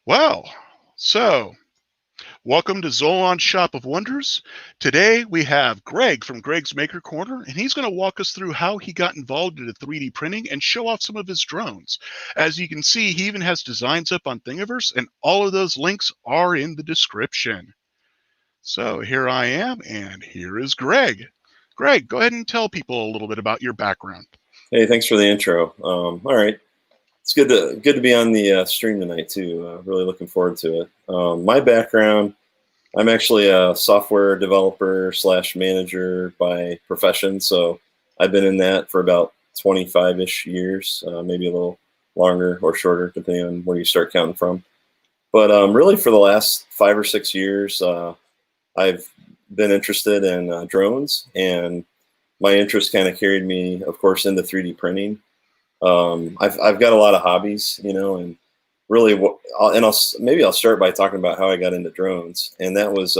Well, so welcome to Zolon's Shop of Wonders. Today we have Greg from Greg's Maker Corner, and he's going to walk us through how he got involved into 3D printing and show off some of his drones. As you can see, he even has designs up on Thingiverse, and all of those links are in the description. So here I am, and here is Greg. Greg, go ahead and tell people a little bit about your background. Hey, thanks for the intro. All right, it's good to be on the stream tonight too. Really looking forward to it. My background, I'm actually a software developer slash manager by profession, so I've been in that for about 25-ish years, maybe a little longer or shorter, depending on where you start counting from. But really, for the last 5 or 6 years, I've been interested in drones, and my interest kind of carried me, of course, into 3D printing. I've got a lot of hobbies, and really, maybe I'll start by talking about how I got into drones, and that was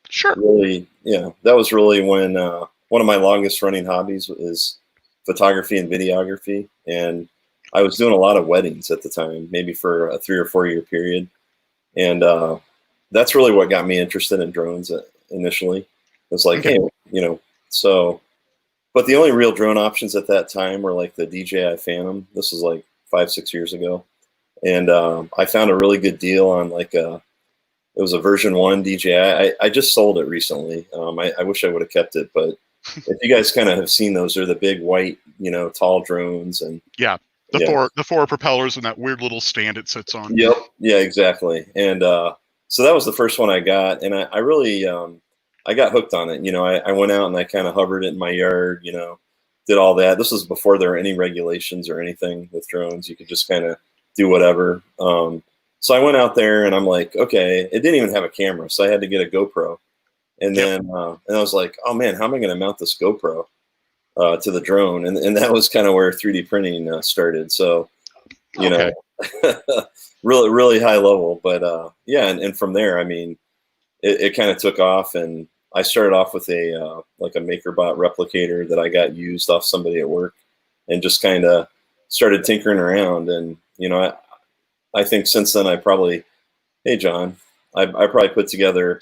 Sure. really, that was really when one of my longest running hobbies is photography and videography, and I was doing a lot of weddings at the time, maybe for a 3 or 4 year period, and that's really what got me interested in drones initially. It was like, Okay. hey, so. But the only real drone options at that time were like the DJI Phantom. This was like 5, 6 years ago. And I found a really good deal on it was a version 1 DJI. I just sold it recently. I wish I would have kept it, but if you guys kind of have seen those, they're the big white, tall drones. And Yeah. The four propellers and that weird little stand it sits on. Yep. Yeah, exactly. And so that was the first one I got. And I really, I got hooked on it. I went out and I kind of hovered it in my yard, did all that. This was before there were any regulations or anything with drones. You could just kind of do whatever. So I went out there and I'm like, okay, it didn't even have a camera. So I had to get a GoPro. And then and I was like, oh man, how am I going to mount this GoPro to the drone? And that was kind of where 3D printing started. So, Okay. really, really high level. But yeah, and from there, I mean, it kind of took off, and I started off with a like a MakerBot replicator that I got used off somebody at work, and just kind of started tinkering around. And I think since then hey John, I probably put together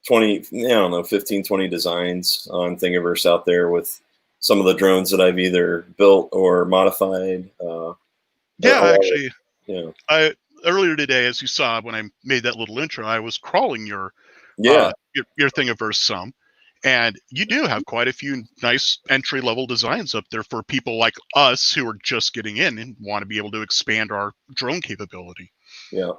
20, I don't know, 15, 20 designs on Thingiverse out there with some of the drones that I've either built or modified. Yeah, actually, Yeah. I earlier today, as you saw when I made that little intro, I was crawling your Yeah. Thingiverse some, and you do have quite a few nice entry level designs up there for people like us who are just getting in and want to be able to expand our drone capability. Yeah.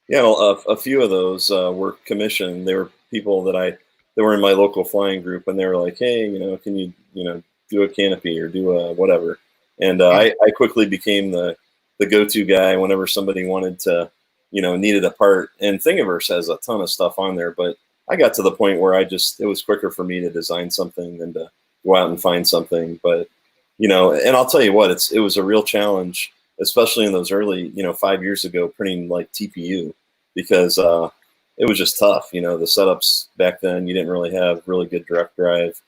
Yeah, well, a few of those were commissioned. They were people that were in my local flying group, and they were like, "Hey, can you do a canopy or do a whatever?" And I quickly became the go-to guy whenever somebody wanted to, needed a part. And Thingiverse has a ton of stuff on there, but I got to the point where it was quicker for me to design something than to go out and find something. But and I'll tell you what, it was a real challenge, especially in those early, 5 years ago, printing like TPU, because it was just tough. The setups back then, you didn't really have really good direct drive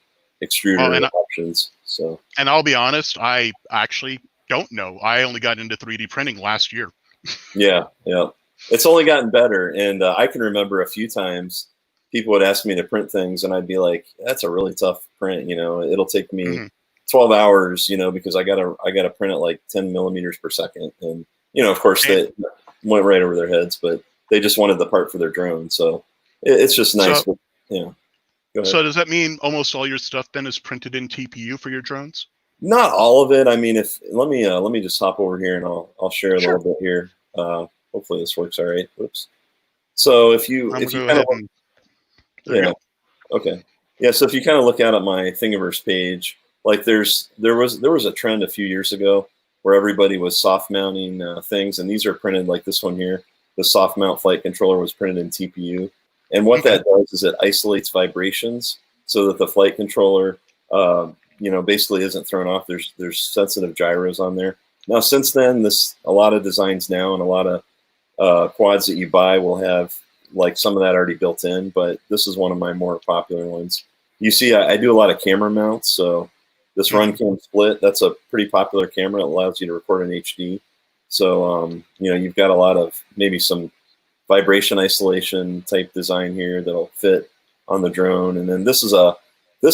extruder options. So, and I'll be honest, I actually don't know. I only got into 3D printing last year. Yeah. It's only gotten better. And I can remember a few times people would ask me to print things, and I'd be like, that's a really tough print. It'll take me 12 hours, because I gotta print it like 10 millimeters per second. And, of course they went right over their heads, but they just wanted the part for their drone. So it's just nice. So, Go ahead. So does that mean almost all your stuff then is printed in TPU for your drones? Not all of it. I mean, let me just hop over here and I'll share a little bit here. Hopefully this works all right. Oops. So if you kind of okay. Yeah, so if you kind of look out at my Thingiverse page, like there was a trend a few years ago where everybody was soft mounting things, and these are printed like this one here. The soft mount flight controller was printed in TPU, and what that does is it isolates vibrations so that the flight controller, basically isn't thrown off. There's sensitive gyros on there. Now, since then, a lot of designs now and a lot of quads that you buy will have like some of that already built in, but this is one of my more popular ones. You see, I do a lot of camera mounts, so this RunCam Split, that's a pretty popular camera. It allows you to record in HD. So, you've got a lot of maybe some vibration isolation type design here that'll fit on the drone. And then this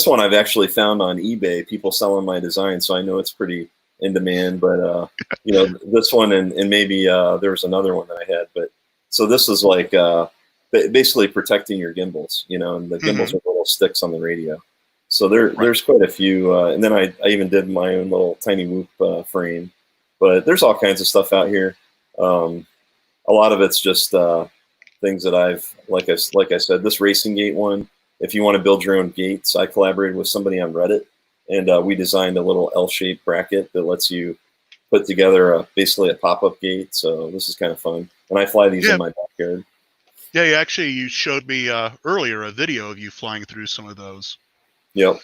one I've actually found on eBay, people selling my design, so I know it's pretty in demand. But this one and maybe there was another one that I had. But so this is like basically protecting your gimbals, and the gimbals are little sticks on the radio. So there's quite a few, and then I even did my own little tiny whoop frame. But there's all kinds of stuff out here. A lot of it's just things that I've, like I said, this Racing Gate one. If you want to build your own gates, I collaborated with somebody on Reddit, and we designed a little L-shaped bracket that lets you put together basically a pop-up gate. So this is kind of fun, and I fly these in my backyard. Yeah, you showed me earlier a video of you flying through some of those. Yep.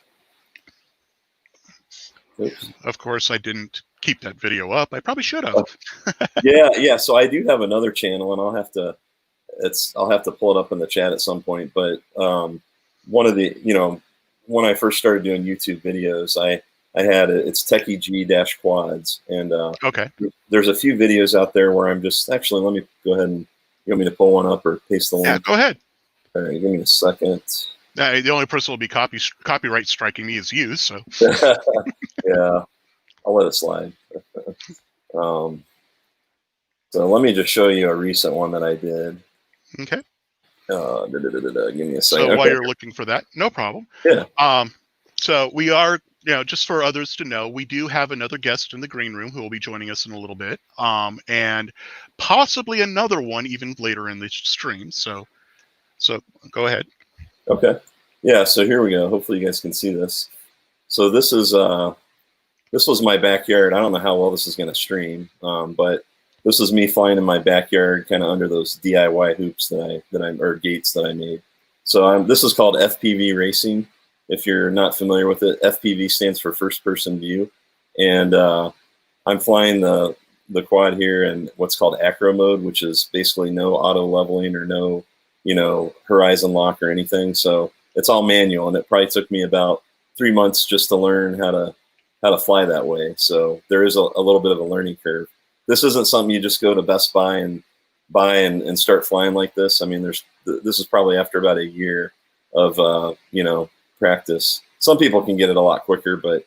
Oops. Of course, I didn't keep that video up. I probably should have. Yeah. So I do have another channel, and I'll have to pull it up in the chat at some point. But one of the, when I first started doing YouTube videos, I had it's Techie G-Quads, and there's a few videos out there where I'm just actually, let me go ahead and, you want me to pull one up or paste the link? Yeah, go ahead. All right, give me a second. The only person who will be copyright striking me is you. So yeah, I'll let it slide. So let me just show you a recent one that I did. Okay. Give me a second. So while you're looking for that, no problem. Yeah. So we are, just for others to know, we do have another guest in the green room who will be joining us in a little bit, and possibly another one even later in the stream. So go ahead. Okay. Yeah. So here we go. Hopefully you guys can see this. So this was my backyard. I don't know how well this is going to stream, but this is me flying in my backyard, kind of under those DIY hoops or gates that I made. So this is called Fpv Racing. If you're not familiar with it, FPV stands for first person view. And I'm flying the quad here in what's called acro mode, which is basically no auto leveling or no, horizon lock or anything. So it's all manual, and it probably took me about 3 months just to learn how to fly that way. So there is a little bit of a learning curve. This isn't something you just go to Best Buy and buy and start flying like this. I mean, this is probably after about a year of practice. Some people can get it a lot quicker, but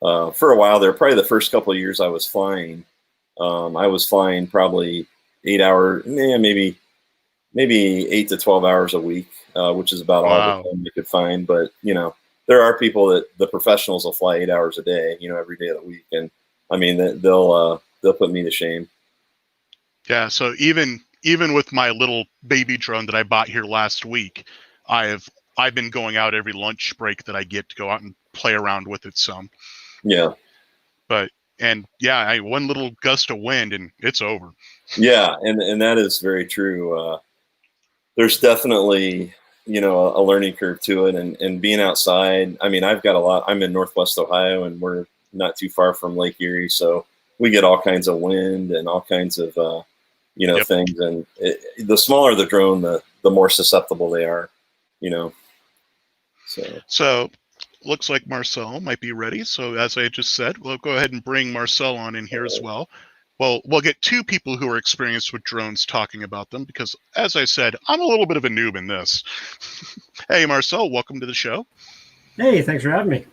for a while there, probably the first couple of years I was flying probably 8 hours, maybe 8 to 12 hours a week, which is about all the time you could find. But there are people the professionals will fly 8 hours a day, every day of the week, and I mean they'll put me to shame. Yeah. So even with my little baby drone that I bought here last week, I've been going out every lunch break that I get to go out and play around with it some. Yeah. One little gust of wind and it's over. Yeah, and that is very true. There's definitely a learning curve to it, and being outside. I mean, I've got a lot. I'm in Northwest Ohio, and we're not too far from Lake Erie, so we get all kinds of wind and all kinds of things. And the smaller the drone, the more susceptible they are. So looks like Marcel might be ready. So as I just said, we'll go ahead and bring Marcel on in here as well. Well, we'll get two people who are experienced with drones talking about them because, as I said, I'm a little bit of a noob in this. Hey, Marcel, welcome to the show. Hey, thanks for having me.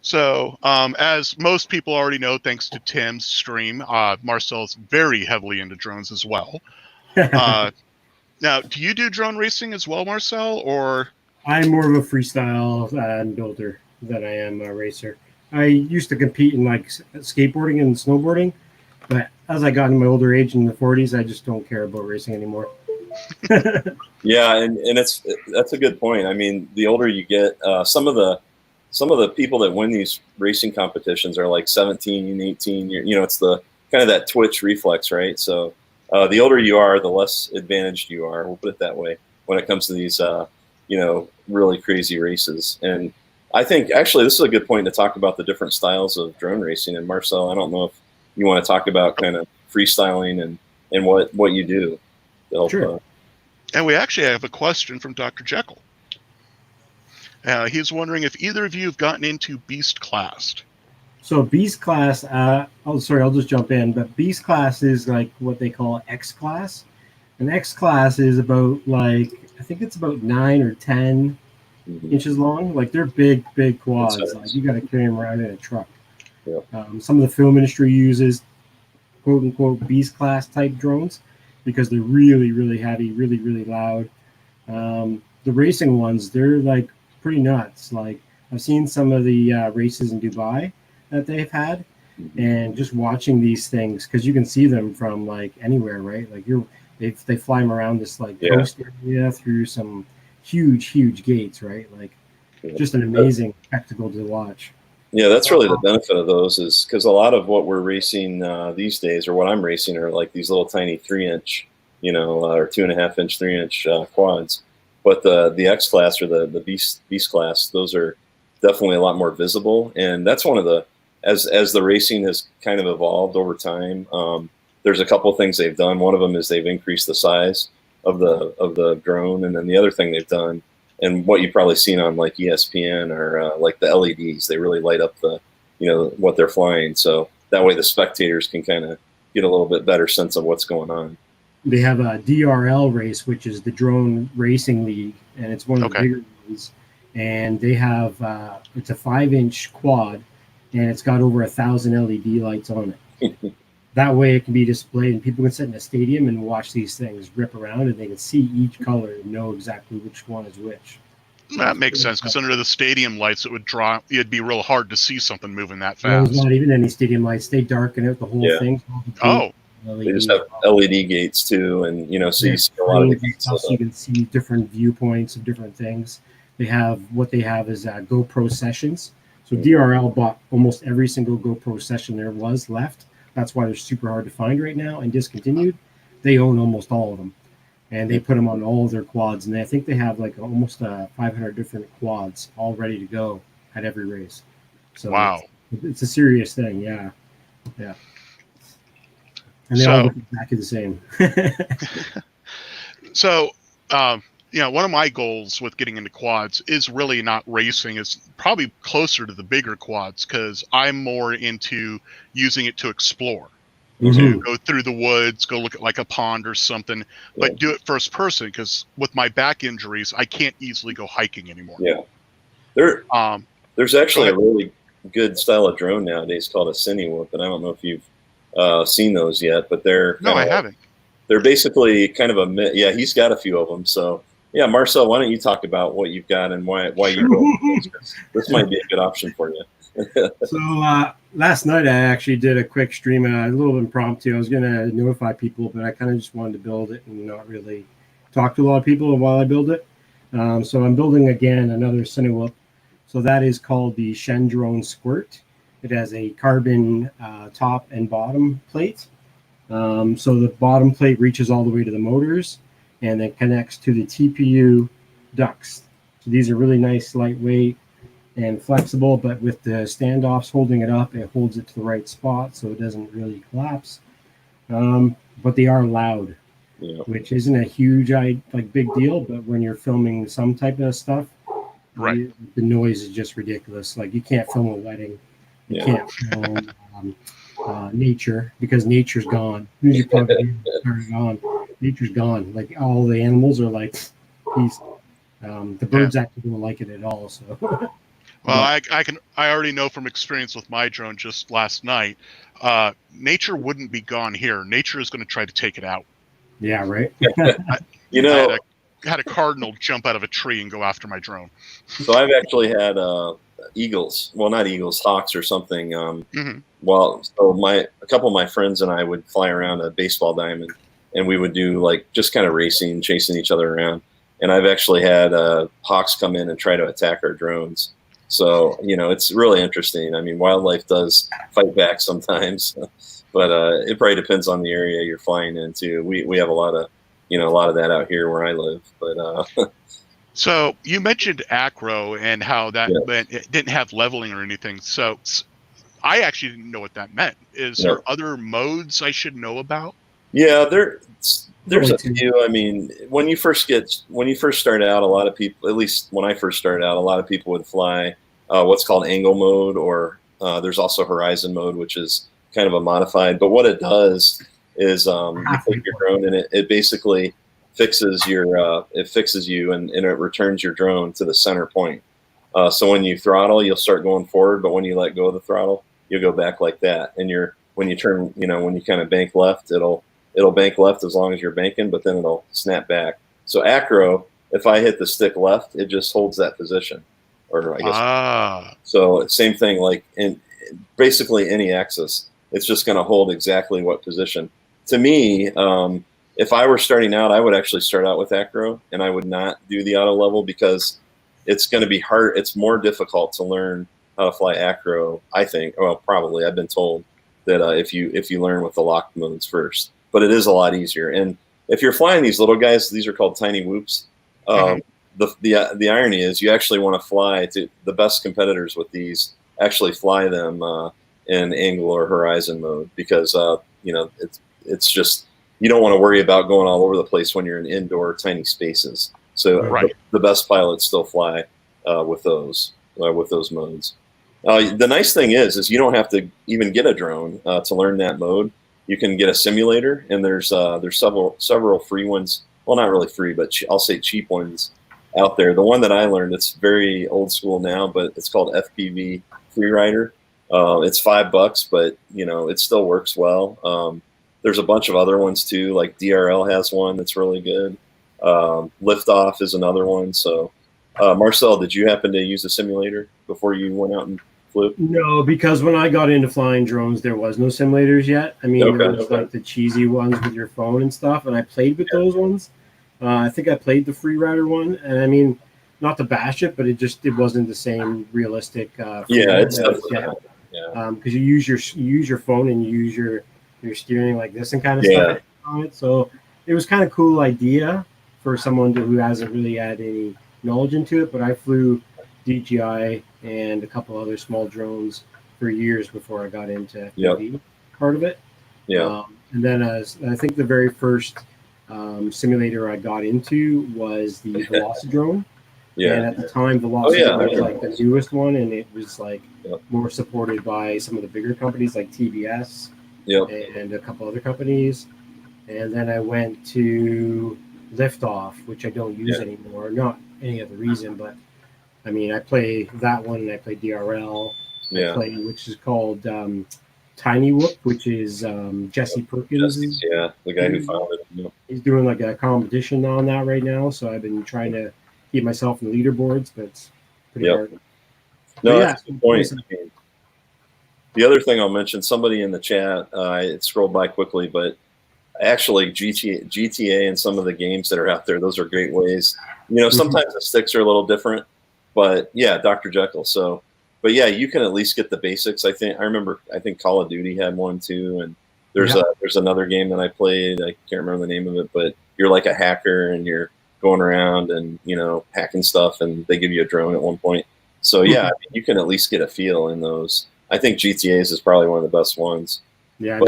So, as most people already know, thanks to Tim's stream, Marcel's very heavily into drones as well. Now, do you do drone racing as well, Marcel, or? I'm more of a freestyle builder than I am a racer. I used to compete in like skateboarding and snowboarding, but as I got in my older age in the 40s, I just don't care about racing anymore. Yeah, and that's a good point. I mean, the older you get, some of the people that win these racing competitions are like 17, 18. It's the kind of that twitch reflex, right? So the older you are, the less advantaged you are. We'll put it that way when it comes to these, really crazy races. And I think actually this is a good point to talk about the different styles of drone racing. And Marcel, I don't know if you want to talk about kind of freestyling and what you do. Sure. And we actually have a question from Dr. Jekyll. He's wondering if either of you have gotten into Beast Class. So Beast class, oh sorry, I'll just jump in. But Beast class is like what they call X class. And X class is about like I think it's about 9 or 10 inches long. Like they're big quads. Like you got to carry them around in a truck. Yeah. Some of the film industry uses quote unquote Beast class type drones because they're really heavy, really loud. The racing ones, they're like pretty nuts. Like I've seen some of the races in Dubai that they've had, and just watching these things because you can see them from like anywhere, right? Like they fly them around this like coast area through some huge gates, right? Like just an amazing spectacle to watch. Yeah, that's really the benefit of those is because a lot of what we're racing these days, or what I'm racing, are like these little tiny 3-inch, or 2.5-inch, 3-inch quads. But the X class or the Beast class, those are definitely a lot more visible, and that's one of the as the racing has kind of evolved over time. There's a couple of things they've done. One of them is they've increased the size of the drone, and then the other thing they've done, and what you've probably seen on like ESPN or like the LEDs, they really light up the what they're flying, so that way the spectators can kind of get a little bit better sense of what's going on. They have a DRL race, which is the Drone Racing League, and it's one of the bigger ones. And they have it's a 5-inch quad, and it's got over 1,000 LED lights on it. That way, it can be displayed, and people can sit in a stadium and watch these things rip around, and they can see each color and know exactly which one is which. That makes sense because under the stadium lights, it'd be real hard to see something moving that fast. There's not even any stadium lights; they darken out the whole thing. Oh. They just have LED gates too, and so you see a lot of the gates. So you can see different viewpoints of different things. They have is GoPro sessions. So DRL bought almost every single GoPro session there was left. That's why they're super hard to find right now and discontinued. They own almost all of them, and they put them on all of their quads. And I think they have like almost 500 different quads all ready to go at every race. So wow, it's a serious thing. Yeah. And they all look exactly the same. So, one of my goals with getting into quads is really not racing. It's probably closer to the bigger quads because I'm more into using it to explore, to go through the woods, go look at like a pond or something, but do it first person because with my back injuries, I can't easily go hiking anymore. Yeah. There's actually a really good style of drone nowadays called a Cinewhoop, and I don't know if you've seen those yet, but I haven't. They're basically kind of he's got a few of them. So yeah, Marcel, why don't you talk about what you've got and why you go? This might be a good option for you. So last night I actually did a quick stream, a little impromptu. I was going to notify people, but I kind of just wanted to build it and not really talk to a lot of people while I build it. So I'm building again another Cinewhoop. So that is called the Shen drone Squirt. It has a carbon top and bottom plate. So the bottom plate reaches all the way to the motors and then connects to the TPU ducts. So these are really nice, lightweight, and flexible, but with the standoffs holding it up, it holds it to the right spot so it doesn't really collapse. But they are loud, which isn't a huge big deal, but when you're filming some type of stuff, the noise is just ridiculous. Like you can't film a wedding. You can't film nature because nature's gone. As soon as you plug it in, turn it on, nature's gone. Like all the animals are like, peace. The birds actually don't like it at all. So, well, I already know from experience with my drone just last night. Nature wouldn't be gone here. Nature is going to try to take it out. Yeah, right. I had a cardinal jump out of a tree and go after my drone. So I've actually had eagles. Well, not eagles, hawks or something. Well, so a couple of my friends and I would fly around a baseball diamond, and we would do like just kind of racing, chasing each other around. And I've actually had hawks come in and try to attack our drones. So it's really interesting. I mean, wildlife does fight back sometimes, but it probably depends on the area you're flying into. We have a lot of that out here where I live, but. So you mentioned acro and how that it didn't have leveling or anything. So I actually didn't know what that meant. Is there other modes I should know about? Yeah, there's a few. I mean, when you first start out, a lot of people, at least when I first started out, a lot of people would fly what's called angle mode or There's also horizon mode, which is kind of a modified. But what it does is you take your drone and it basically fixes you and it returns your drone to the center point. So when you throttle, you'll start going forward, but when you let go of the throttle, you'll go back like that. And when you turn, when you kind of bank left, it'll bank left as long as you're banking, but then it'll snap back. So acro, if I hit the stick left, it just holds that position, or I guess. So same thing, like in basically any axis, it's just going to hold exactly what position. To me, if I were starting out, I would actually start out with acro, and I would not do the auto level because it's going to be hard. It's more difficult to learn how to fly acro, I think. Well, probably. I've been told that if you learn with the locked modes first, but it is a lot easier. And if you're flying these little guys, these are called tiny whoops. The irony is you actually want to fly to the best competitors with these. Actually, fly them in angle or horizon mode because it's just you don't want to worry about going all over the place when you're in indoor tiny spaces. So the best pilots still fly with those modes. The nice thing is you don't have to even get a drone to learn that mode. You can get a simulator, and there's several free ones. Well, not really free, but I'll say cheap ones out there. The one that I learned, it's very old school now, but it's called FPV Freerider. It's $5, but it still works well. There's a bunch of other ones too, like DRL has one that's really good. Liftoff is another one. So, Marcel, did you happen to use a simulator before you went out and flew? No, because when I got into flying drones, there was no simulators yet. I mean, there was like the cheesy ones with your phone and stuff, and I played with those ones. I think I played the Freerider one, and I mean, not to bash it, but it wasn't the same realistic. It's because you use your phone and you use your steering like this and kind of stuff on it. So it was kind of cool idea for someone who hasn't really had any knowledge into it. But I flew DJI and a couple other small drones for years before I got into FPV part of it. And then I think the very first simulator I got into was the Velocidrone. And at the time, Velocidrone was like the newest one, and it was like more supported by some of the bigger companies like TBS and a couple other companies. And then I went to Liftoff, which I don't use anymore, not any other reason, but I mean, I play that one, and I play DRL. I play, which is called Tiny Whoop, which is Jesse Perkins. The guy who founded it. He's doing like a competition on that right now, so I've been trying to keep myself in the leaderboards, but it's pretty hard. No, that's a good point. The other thing I'll mention, somebody in the chat, I scrolled by quickly, but actually GTA and some of the games that are out there, those are great ways. Sometimes the sticks are a little different, but Dr. Jekyll. So, but you can at least get the basics. I think Call of Duty had one too, and there's another game that I played. I can't remember the name of it, but you're like a hacker and you're going around and hacking stuff, and they give you a drone at one point. So you can at least get a feel in those. I think GTA's is probably one of the best ones. I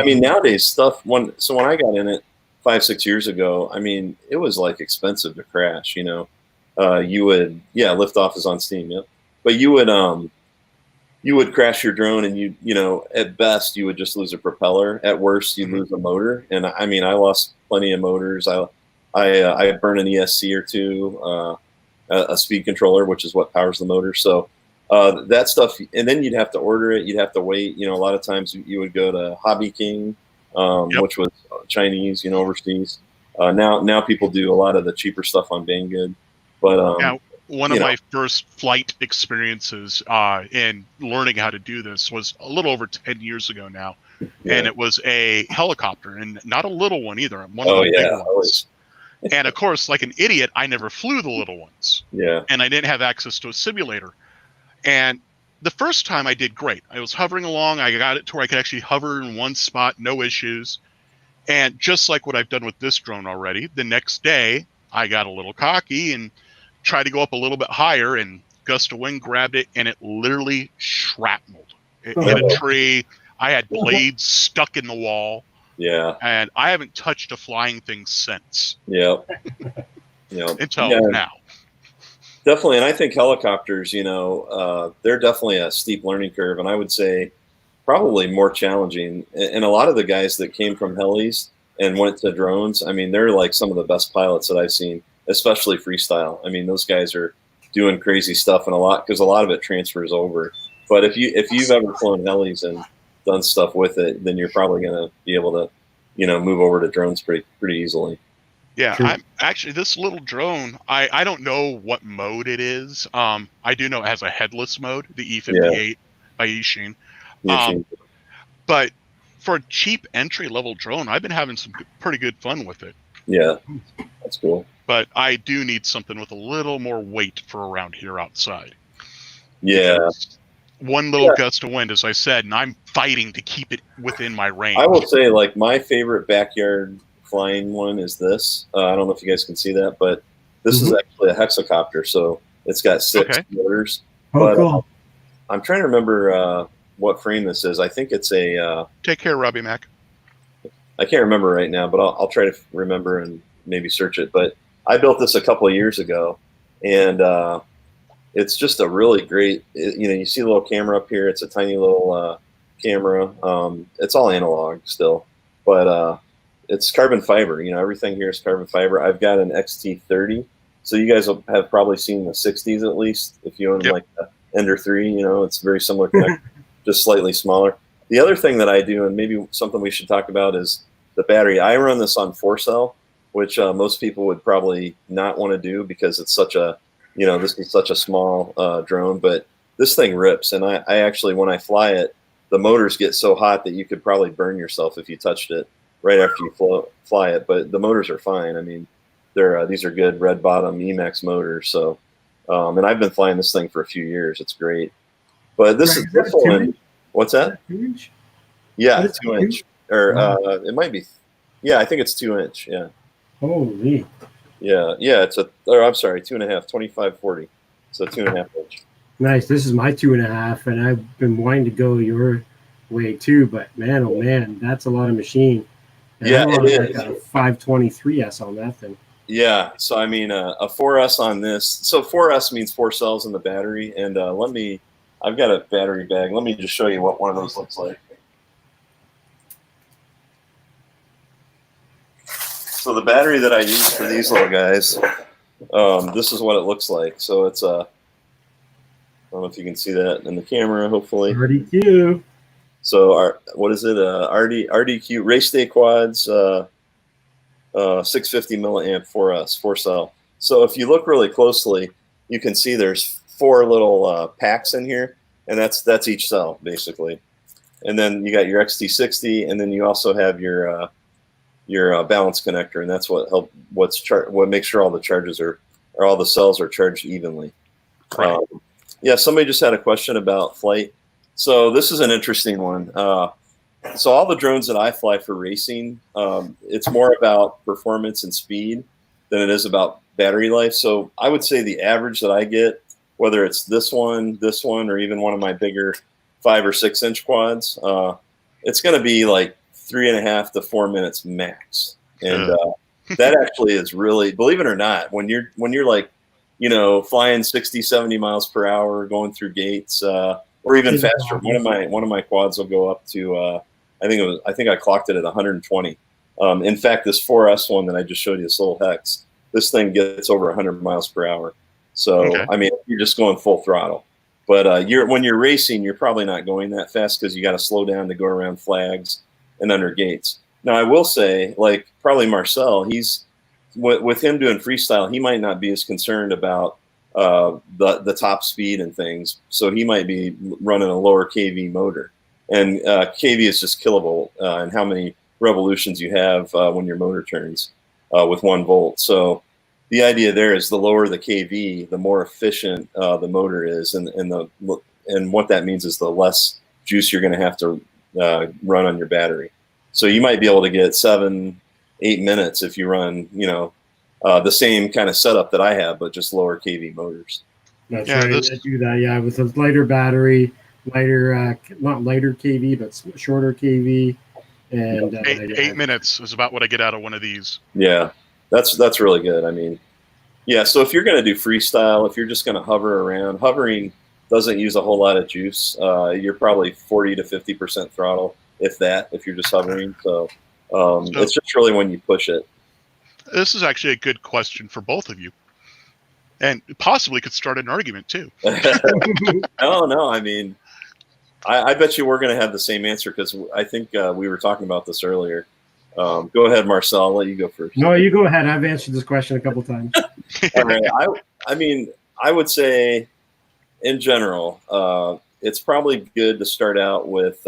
mean, nowadays stuff. When I got in it 5-6 years ago, I mean, it was like expensive to crash. You would Liftoff is on Steam, but you would crash your drone, and at best you would just lose a propeller. At worst, you'd lose a motor. And I mean, I lost plenty of motors. I burned an ESC or two, a speed controller, which is what powers the motor. So that stuff, and then you'd have to order it. You'd have to wait. A lot of times you would go to Hobby King, which was Chinese, overseas. Now people do a lot of the cheaper stuff on Banggood. But one of my first flight experiences in learning how to do this was a little over 10 years ago now, and it was a helicopter, and not a little one either. One of the big ones. And of course, like an idiot, I never flew the little ones. And I didn't have access to a simulator. And the first time I did great. I was hovering along. I got it to where I could actually hover in one spot, no issues. And just like what I've done with this drone already, the next day I got a little cocky and tried to go up a little bit higher, and gust of wind grabbed it, and it literally shrapneled. It hit a tree. I had blades stuck in the wall. And I haven't touched a flying thing since. Until now. Definitely, and I think helicopters, they're definitely a steep learning curve, and I would say probably more challenging. And a lot of the guys that came from helis and went to drones, I mean, they're like some of the best pilots that I've seen, especially freestyle. I mean, those guys are doing crazy stuff, and a lot of it transfers over. But if you've ever flown helis and done stuff with it, then you're probably going to be able to, move over to drones pretty easily. Yeah, True. I'm actually this little drone. I don't know what mode it is. I do know it has a headless mode, the E58 by Yixin. Usually, But for a cheap entry level drone, I've been having some pretty good fun with it. yeah, that's cool. But I do need something with a little more weight for around here outside. Yeah. Because one little gust of wind, as I said, and I'm fighting to keep it within my range. I will say, like, my favorite backyard flying one is this. I don't know if you guys can see that, but this is actually a hexacopter, so it's got 6 motors. Oh, but, cool. I'm trying to remember what frame this is. I think it's a. Take care, Robbie Mac. I can't remember right now, but I'll try to remember and maybe search it. But I built this a couple of years ago, and it's just a really great. You see the little camera up here. It's a tiny little camera. It's all analog still, but it's carbon fiber. Everything here is carbon fiber. I've got an XT30, so you guys have probably seen the 60s at least. If you own like the Ender 3, it's very similar connector, just slightly smaller. The other thing that I do, and maybe something we should talk about, is the battery. I run this on 4-cell, which most people would probably not want to do because it's such a, this is such a small drone. But this thing rips, and I actually, when I fly it, the motors get so hot that you could probably burn yourself if you touched it right after you fly it. But the motors are fine. I mean, these are good red bottom Emax motors. So, and I've been flying this thing for a few years. It's great. But this one. What's that? 2-inch? Yeah, 2-inch. Or it might be. Yeah, I think it's 2-inch. Yeah. Holy. Yeah. It's I'm sorry, 2.5, 2540. So 2.5-inch. Nice. This is my 2.5, and I've been wanting to go your way too. But man, oh man, that's a lot of machine. And Yeah, it is. Like a 523S on that thing. Yeah. So I mean, a 4S on this. So 4S means 4 cells in the battery. And I've got a battery bag. Let me just show you what one of those looks like. So the battery that I use for these little guys, this is what it looks like. So it's I don't know if you can see that in the camera, hopefully. RDQ. So what is it? RDQ Race Day Quads, 650 milliamp 4S, 4-cell. So if you look really closely, you can see there's 4 little packs in here, and that's each cell basically. And then you got your XT60, and then you also have your balance connector, and that's what makes sure all the charges or all the cells are charged evenly. Right. Yeah, somebody just had a question about flight. So this is an interesting one. So all the drones that I fly for racing, it's more about performance and speed than it is about battery life. So I would say the average that I get, whether it's this one, or even one of my bigger 5 or 6-inch quads, it's going to be like 3.5 to 4 minutes max. And that actually is really, believe it or not, when you're like, flying 60, 70 miles per hour, going through gates, or even faster. One of my quads will go up to, I think I clocked it at 120. In fact, this 4S one that I just showed you, this little Hex, this thing gets over 100 miles per hour. So, I mean, you're just going full throttle. But when you're racing, you're probably not going that fast because you got to slow down to go around flags and under gates. Now, I will say, like, probably Marcel, with him doing freestyle, he might not be as concerned about the top speed and things. So he might be running a lower KV motor. And KV is just kilovolt and how many revolutions you have when your motor turns with 1 volt. So the idea there is the lower the KV, the more efficient the motor is, and what that means is the less juice you're going to have to run on your battery. So you might be able to get 7-8 minutes if you run, the same kind of setup that I have, but just lower KV motors. That's right. I do that, yeah, with a lighter battery, not lighter KV, but shorter KV. And 8 minutes is about what I get out of one of these. Yeah, that's really good. I mean, Yeah, so if you're going to do freestyle, if you're just going to hover around, hovering doesn't use a whole lot of juice. You're probably 40 to 50% throttle, if that, if you're just hovering. So it's just really when you push it. This is actually a good question for both of you, and possibly could start an argument too. No. I mean, I bet you we're going to have the same answer because I think we were talking about this earlier. Go ahead, Marcel. I'll let you go first. No, you go ahead. I've answered this question a couple times. All right. I mean, I would say, in general, it's probably good to start out with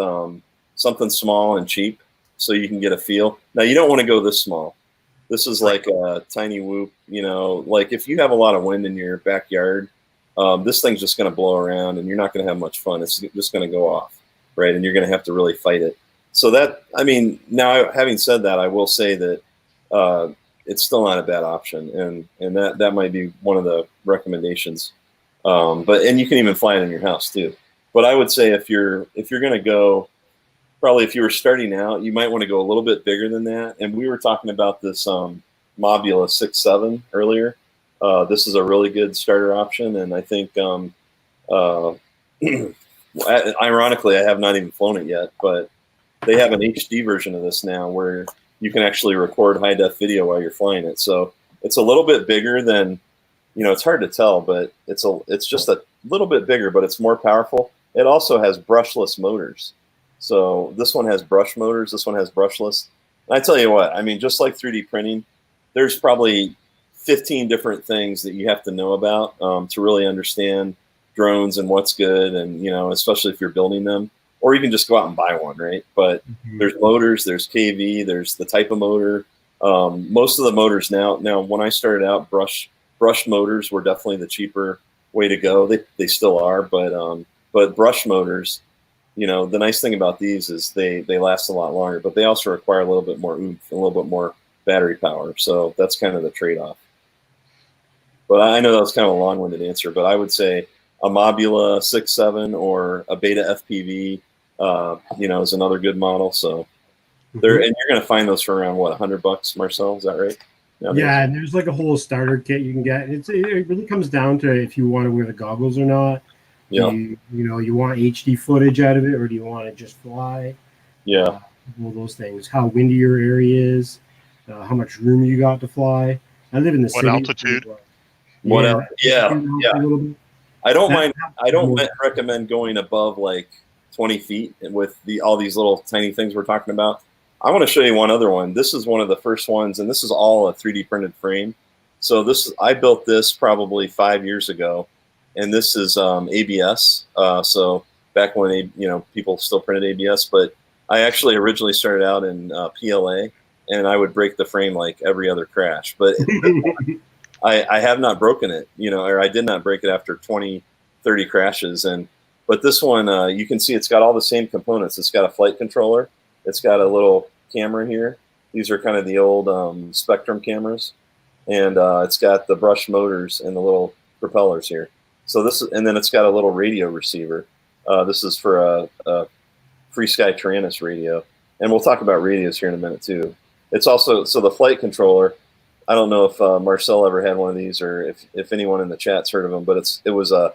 something small and cheap so you can get a feel. Now, you don't want to go this small. This is like a tiny whoop, you know, like if you have a lot of wind in your backyard, this thing's just going to blow around and you're not going to have much fun. It's just going to go off, right? And you're going to have to really fight it. So that, I mean, now having said that, I will say that it's still not a bad option. And that might be one of the recommendations. And you can even fly it in your house too. But I would say if you're going to go, probably if you were starting out, you might want to go a little bit bigger than that. And we were talking about this Mobula 6.7 earlier. This is a really good starter option. And I think, ironically, I have not even flown it yet, but they have an HD version of this now where you can actually record high def video while you're flying it. So it's a little bit bigger than, you know, it's hard to tell, but it's just a little bit bigger, but it's more powerful. It also has brushless motors. So this one has brush motors. This one has brushless. And I tell you what, I mean, just like 3D printing, there's probably 15 different things that you have to know about to really understand drones and what's good. And, you know, especially if you're building them, or you can just go out and buy one, right? But there's motors, there's KV, there's the type of motor. Most of the motors now when I started out, brushed motors were definitely the cheaper way to go. They still are, but brush motors, you know, the nice thing about these is they last a lot longer, but they also require a little bit more oomph, a little bit more battery power. So that's kind of the trade-off. But I know that was kind of a long-winded answer, but I would say a Mobula 6.7 or a Beta FPV, you know, is another good model. So and you're going to find those for around what, $100, Marcel? Is that right? Yeah, and there's like a whole starter kit you can get. It really comes down to if you want to wear the goggles or not. Yeah. You want HD footage out of it, or do you want to just fly? Yeah. All those things. How windy your area is, how much room you got to fly. I live in the city. What altitude? Yeah. I don't recommend going above like 20 feet with all these little tiny things we're talking about. I want to show you one other one. This is one of the first ones, and this is all a 3D printed frame. So I built this probably 5 years ago, and this is ABS. So back when people still printed ABS, but I actually originally started out in PLA, and I would break the frame like every other crash. But I have not broken it, or I did not break it after 20, 30 crashes. But this one, you can see it's got all the same components. It's got a flight controller. It's got a little camera here. These are kind of the old Spectrum cameras. And it's got the brush motors and the little propellers here. So and then it's got a little radio receiver. This is for a Free Sky Tyrannus radio. And we'll talk about radios here in a minute too. It's also, so the flight controller, I don't know if Marcel ever had one of these or if anyone in the chat's heard of them, but it was a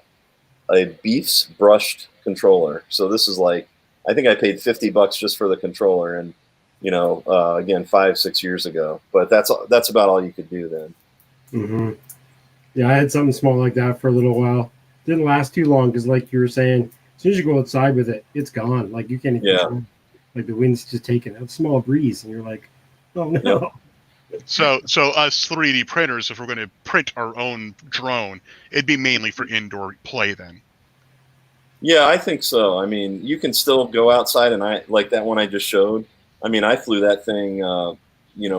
Beefs brushed controller. So this is like, I think I paid $50 just for the controller, and again 5-6 years ago. But that's about all you could do then. Mm-hmm. Yeah, I had something small like that for a little while. Didn't last too long because, like you were saying, as soon as you go outside with it, it's gone. Like you can't even control. Like the wind's just taking a small breeze, and you're like, oh no. Yep. So us 3D printers, if we're going to print our own drone, it'd be mainly for indoor play then. Yeah, I think so. I mean, you can still go outside, and like that one I just showed. I mean, I flew that thing,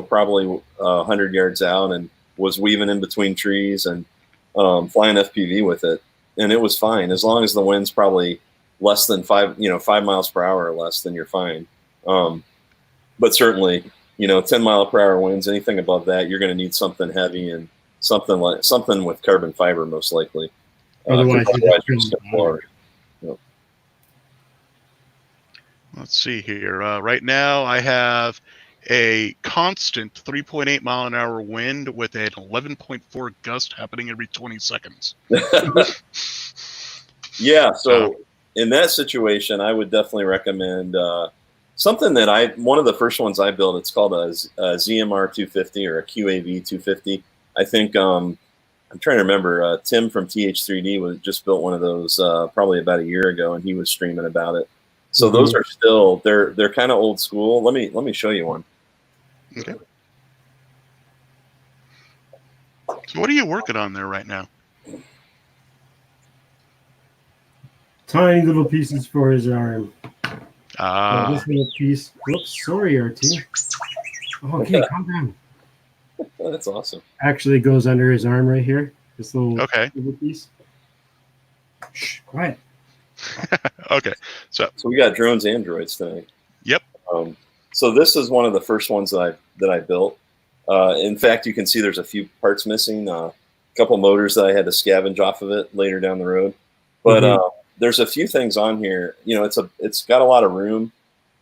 probably 100 yards out, and was weaving in between trees and flying FPV with it, and it was fine as long as the wind's probably less than 5 miles per hour or less. Then you're fine. But certainly, 10 mile per hour winds, anything above that, you're going to need something heavy and something with carbon fiber, most likely. Otherwise you're just going to floor. Let's see here. Right now I have a constant 3.8 mile an hour wind with an 11.4 gust happening every 20 seconds. Yeah, so in that situation, I would definitely recommend something that one of the first ones I built. It's called a ZMR 250 or a QAV 250. I think I'm trying to remember. Tim from TH3D just built one of those probably about a year ago, and he was streaming about it. So those are still they're kind of old school. Let me show you one. Okay. So what are you working on there right now? Tiny little pieces for his arm. Ah. This little piece. Whoops, sorry, RT. Oh, okay, calm down. Oh, that's awesome. Actually goes under his arm right here. This little piece. Shh, quiet. Okay. So we got drones and droids tonight. Yep. So this is one of the first ones that I built. In fact, you can see there's a few parts missing. A couple motors that I had to scavenge off of it later down the road. But there's a few things on here. You know, it's got a lot of room.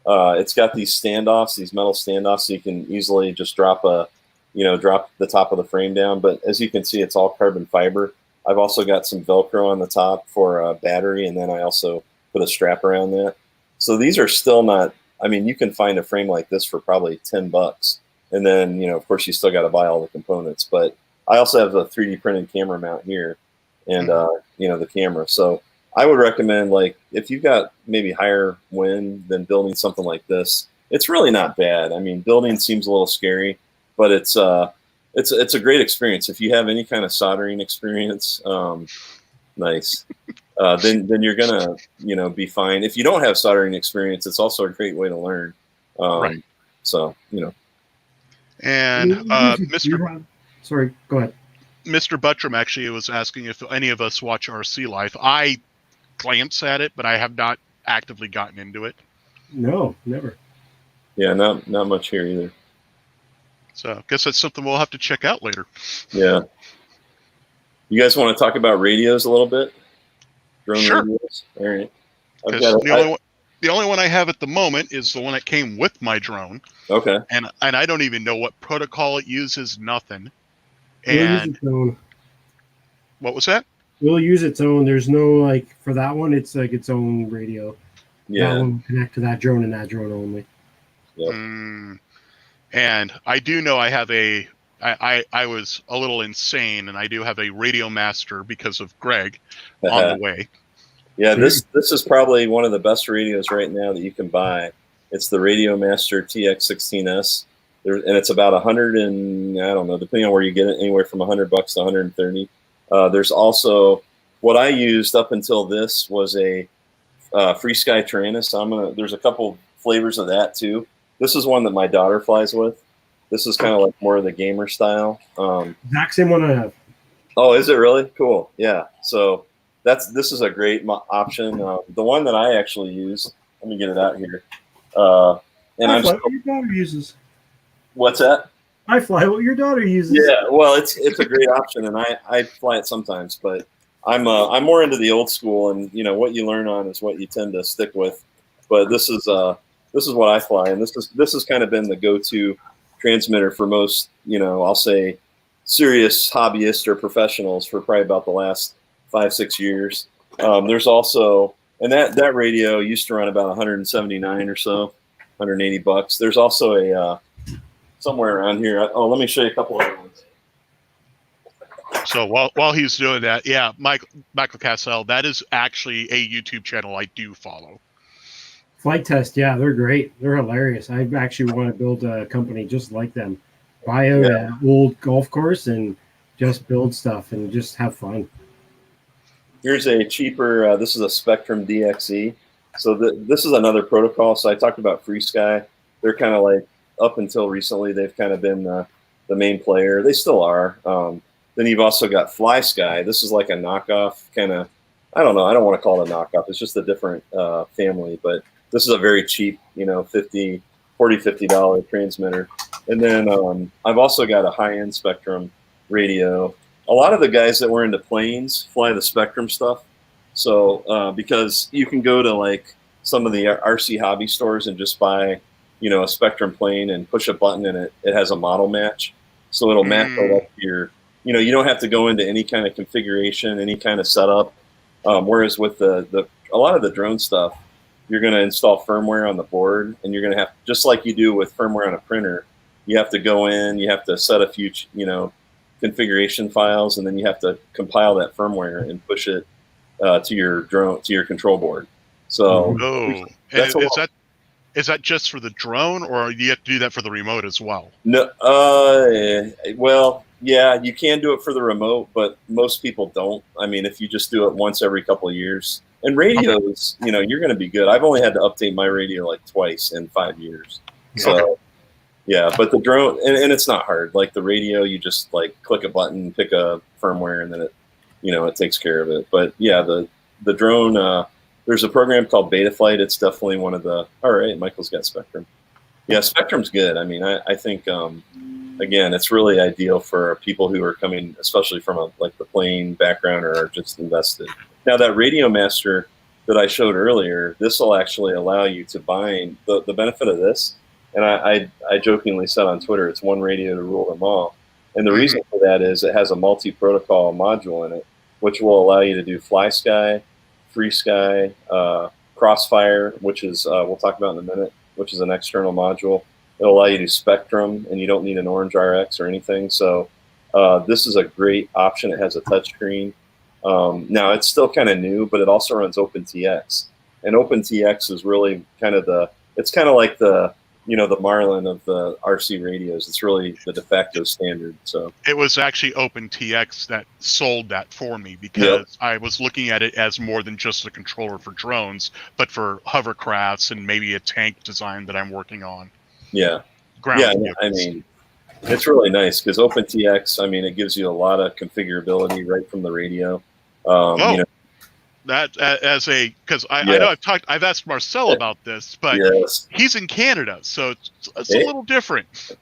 It's got these standoffs, these metal standoffs, so you can easily just drop the top of the frame down. But as you can see, it's all carbon fiber. I've also got some Velcro on the top for a battery, and then I also put a strap around that. So these are still not. I mean, you can find a frame like this for probably $10, and then of course, you still got to buy all the components. But I also have a 3D printed camera mount here, and the camera. So I would recommend, like, if you've got maybe higher wind than building something like this, it's really not bad. I mean, building seems a little scary, but it's a great experience. If you have any kind of soldering experience, nice. Then you're gonna be fine. If you don't have soldering experience, it's also a great way to learn. Right. So And Mr. Sorry, go ahead. Mr. Buttram actually was asking if any of us watch RC Life. I glance at it, but I have not actively gotten into it. No, never. Yeah, not much here either. So I guess that's something we'll have to check out later. Yeah. You guys want to talk about radios a little bit? Drone radios? All right. The only one I have at the moment is the one that came with my drone. Okay. And I don't even know what protocol it uses, nothing. We'll use its own. What was that? We'll use its own. There's no, for that one, it's like its own radio. Yeah. That one will connect to that drone and that drone only. Yep. And I do know I have I was a little insane, and I do have a Radio Master because of Greg on the way. Yeah, this is probably one of the best radios right now that you can buy. It's the Radio Master TX16S. And it's about 100 and I don't know, depending on where you get it, anywhere from $100 to 130. There's also what I used up until this was a Free Sky Tyrannus. There's a couple flavors of that too. This is one that my daughter flies with. This is kind of like more of the gamer style. Exact same one I have. Oh, is it really? Cool. Yeah. So this is a great option. The one that I actually use. Let me get it out here. And I fly what your daughter uses. What's that? I fly what your daughter uses. Yeah, well, it's a great option, and I fly it sometimes, but I'm more into the old school, and what you learn on is what you tend to stick with. But this is what I fly, and this has kind of been the go-to transmitter for most, I'll say, serious hobbyists or professionals for probably about the last 5-6 years. There's also, and that radio used to run about 179 or so, $180. There's also a somewhere around here. Oh, let me show you a couple other ones. So while he's doing that, yeah, Michael Cassell, that is actually a YouTube channel I do follow. Flight Test, yeah, they're great. They're hilarious. I actually want to build a company just like them. Buy out an old golf course and just build stuff and just have fun. Here's a cheaper, this is a Spectrum DXE. So this is another protocol. So I talked about Free Sky. They're kind of like, up until recently, they've kind of been the main player. They still are. Then you've also got Fly Sky. This is like a knockoff kind of, I don't know. I don't want to call it a knockoff. It's just a different family. But this is a very cheap, $50 transmitter. And then I've also got a high-end Spectrum radio. A lot of the guys that were into planes fly the Spectrum stuff. So because you can go to like some of the RC hobby stores and just buy a Spectrum plane and push a button and it has a model match. So it'll match right up to your, you don't have to go into any kind of configuration, any kind of setup. Whereas with a lot of the drone stuff, you're going to install firmware on the board, and you're going to have, just like you do with firmware on a printer, you have to go in, you have to set a few, configuration files, and then you have to compile that firmware and push it to your drone, to your control board. So is that just for the drone, or do you have to do that for the remote as well? No, well, yeah, you can do it for the remote, but most people don't. I mean, if you just do it once every couple of years, and radios, you're going to be good. I've only had to update my radio like twice in 5 years. So, yeah, but the drone, and it's not hard. Like the radio, you just like click a button, pick a firmware, and then it takes care of it. But yeah, the drone, there's a program called Betaflight. It's definitely one of the, all right, Michael's got Spectrum. Yeah, Spectrum's good. I mean, I think, again, it's really ideal for people who are coming, especially from the plane background or are just invested. Now, that Radio Master that I showed earlier, this will actually allow you to bind, the benefit of this, and I jokingly said on Twitter, it's one radio to rule them all. And the reason for that is it has a multi-protocol module in it, which will allow you to do fly sky, free sky, crossfire, which is, we'll talk about in a minute, which is an external module. It'll allow you to do Spectrum, and you don't need an Orange RX or anything. So this is a great option. It has a touchscreen. Now, it's still kind of new, but it also runs OpenTX. And OpenTX is really kind of it's kind of like the Marlin of the RC radios. It's really the de facto standard. So it was actually OpenTX that sold that for me, because I was looking at it as more than just a controller for drones, but for hovercrafts and maybe a tank design that I'm working on. Yeah. I mean, it's really nice because OpenTX, I mean, it gives you a lot of configurability right from the radio. That because I know I've asked Marcel about this, but he's in Canada, so it's a little different.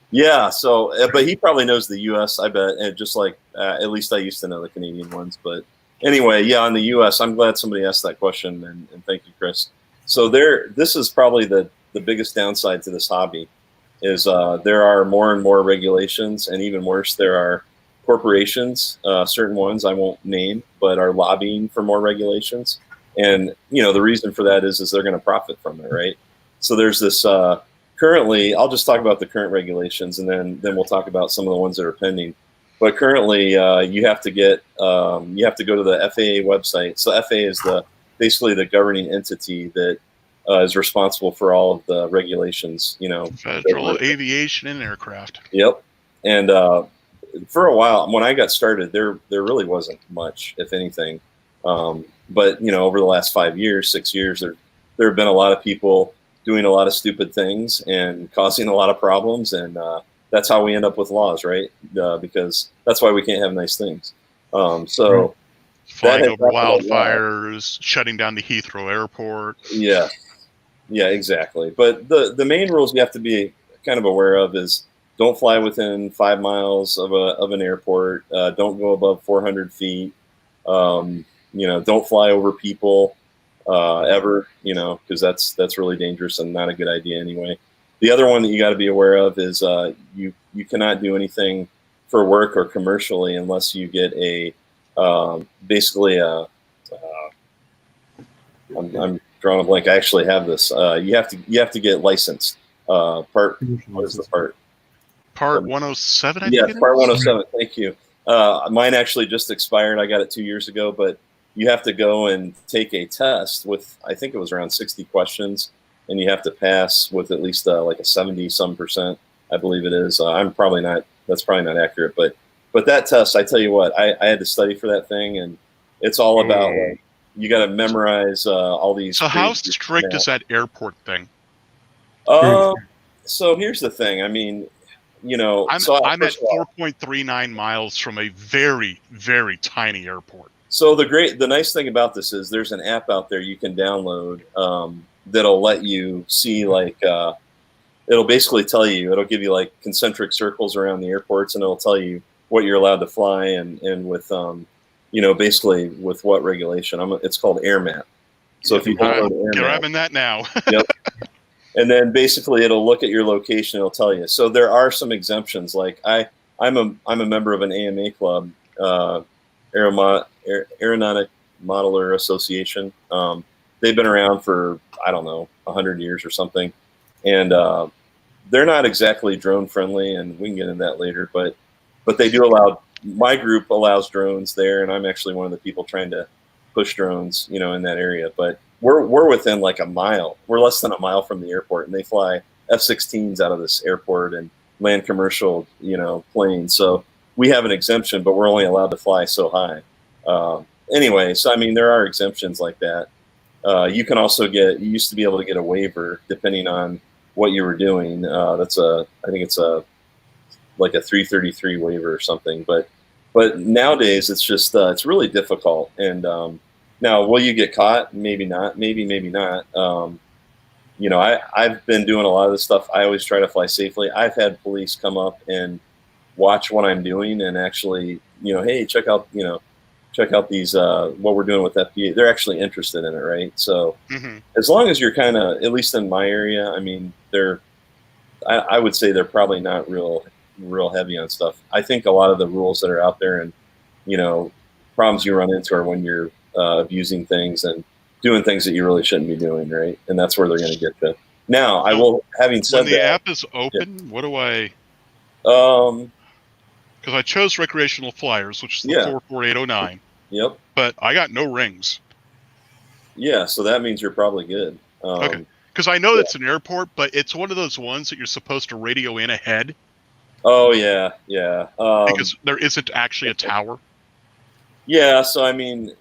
Yeah. So, but he probably knows the U.S. I bet, and just like at least I used to know the Canadian ones. But anyway, yeah, on the U.S., I'm glad somebody asked that question, and thank you, Chris. So this is probably the biggest downside to this hobby is there are more and more regulations, and even worse, there are corporations, certain ones I won't name, but are lobbying for more regulations. And, the reason for that is they're going to profit from it, right? So there's this currently, I'll just talk about the current regulations, and then we'll talk about some of the ones that are pending. But currently, you have to go to the FAA website. So FAA is basically the governing entity that is responsible for all of the regulations, Federal Aviation and Aircraft. Yep. And for a while, when I got started, there really wasn't much, if anything. But over the last 5 years, 6 years, there have been a lot of people doing a lot of stupid things and causing a lot of problems, and that's how we end up with laws, right? Because that's why we can't have nice things. So flying over wildfires, shutting down the Heathrow Airport. Yeah, exactly. But the main rules you have to be kind of aware of is don't fly within 5 miles of an airport. Don't go above 400 feet. Don't fly over people ever. Because that's really dangerous and not a good idea anyway. The other one that you got to be aware of is you cannot do anything for work or commercially unless you get basically I'm drawing a blank. I actually have this. You have to get licensed. What is the part? Part 107, I think. Yeah, Part 107. Thank you. Mine actually just expired. I got it 2 years ago, but you have to go and take a test with, I think it was around 60 questions, and you have to pass with at least like a 70-some%, I believe it is. That's probably not accurate, but that test, I tell you what, I had to study for that thing, and it's all about you got to memorize all these. So how strict is that airport thing? So here's the thing. I mean, I'm at 4.39 miles from a very, very tiny airport. So the nice thing about this is there's an app out there you can download that'll let you see it'll basically tell you, it'll give you like concentric circles around the airports, and it'll tell you what you're allowed to fly and with basically with what regulation. It's called AirMap. So if you download AirMap, grabbing that now. Yep. And then basically it'll look at your location. It'll tell you. So there are some exemptions. Like I'm a member of an AMA club, Aeronautic Modeler Association. They've been around for, I don't know, 100 years or something. And they're not exactly drone friendly, and we can get into that later, but they do allow, my group allows drones there, and I'm actually one of the people trying to push drones, you know, in that area. But we're within like a mile. We're less than a mile from the airport, and they fly F-16s out of this airport and land commercial, you know, planes. So we have an exemption, but we're only allowed to fly so high. Anyway, so I mean, there are exemptions like that. You can also you used to be able to get a waiver depending on what you were doing. I think it's like a 333 waiver or something. But nowadays it's just, it's really difficult. And now, will you get caught? Maybe not. Maybe not. You know, I've been doing a lot of this stuff. I always try to fly safely. I've had police come up and watch what I'm doing and actually, you know, hey, check out these, what we're doing with FPV. They're actually interested in it, right? So as long as you're kind of, at least in my area, I mean, I would say they're probably not real heavy on stuff. I think a lot of the rules that are out there and, you know, problems you run into are when you're abusing things and doing things that you really shouldn't be doing, right? And that's where they're going to get you. Now, I will, having said that. When the app is open, what do I... Because I chose recreational flyers, which is the 44809. Yep. But I got no rings. Yeah, so that means you're probably good. Okay. Because I know it's an airport, but it's one of those ones that you're supposed to radio in ahead. Oh, yeah, yeah. Because there isn't actually a tower. Yeah, so I mean,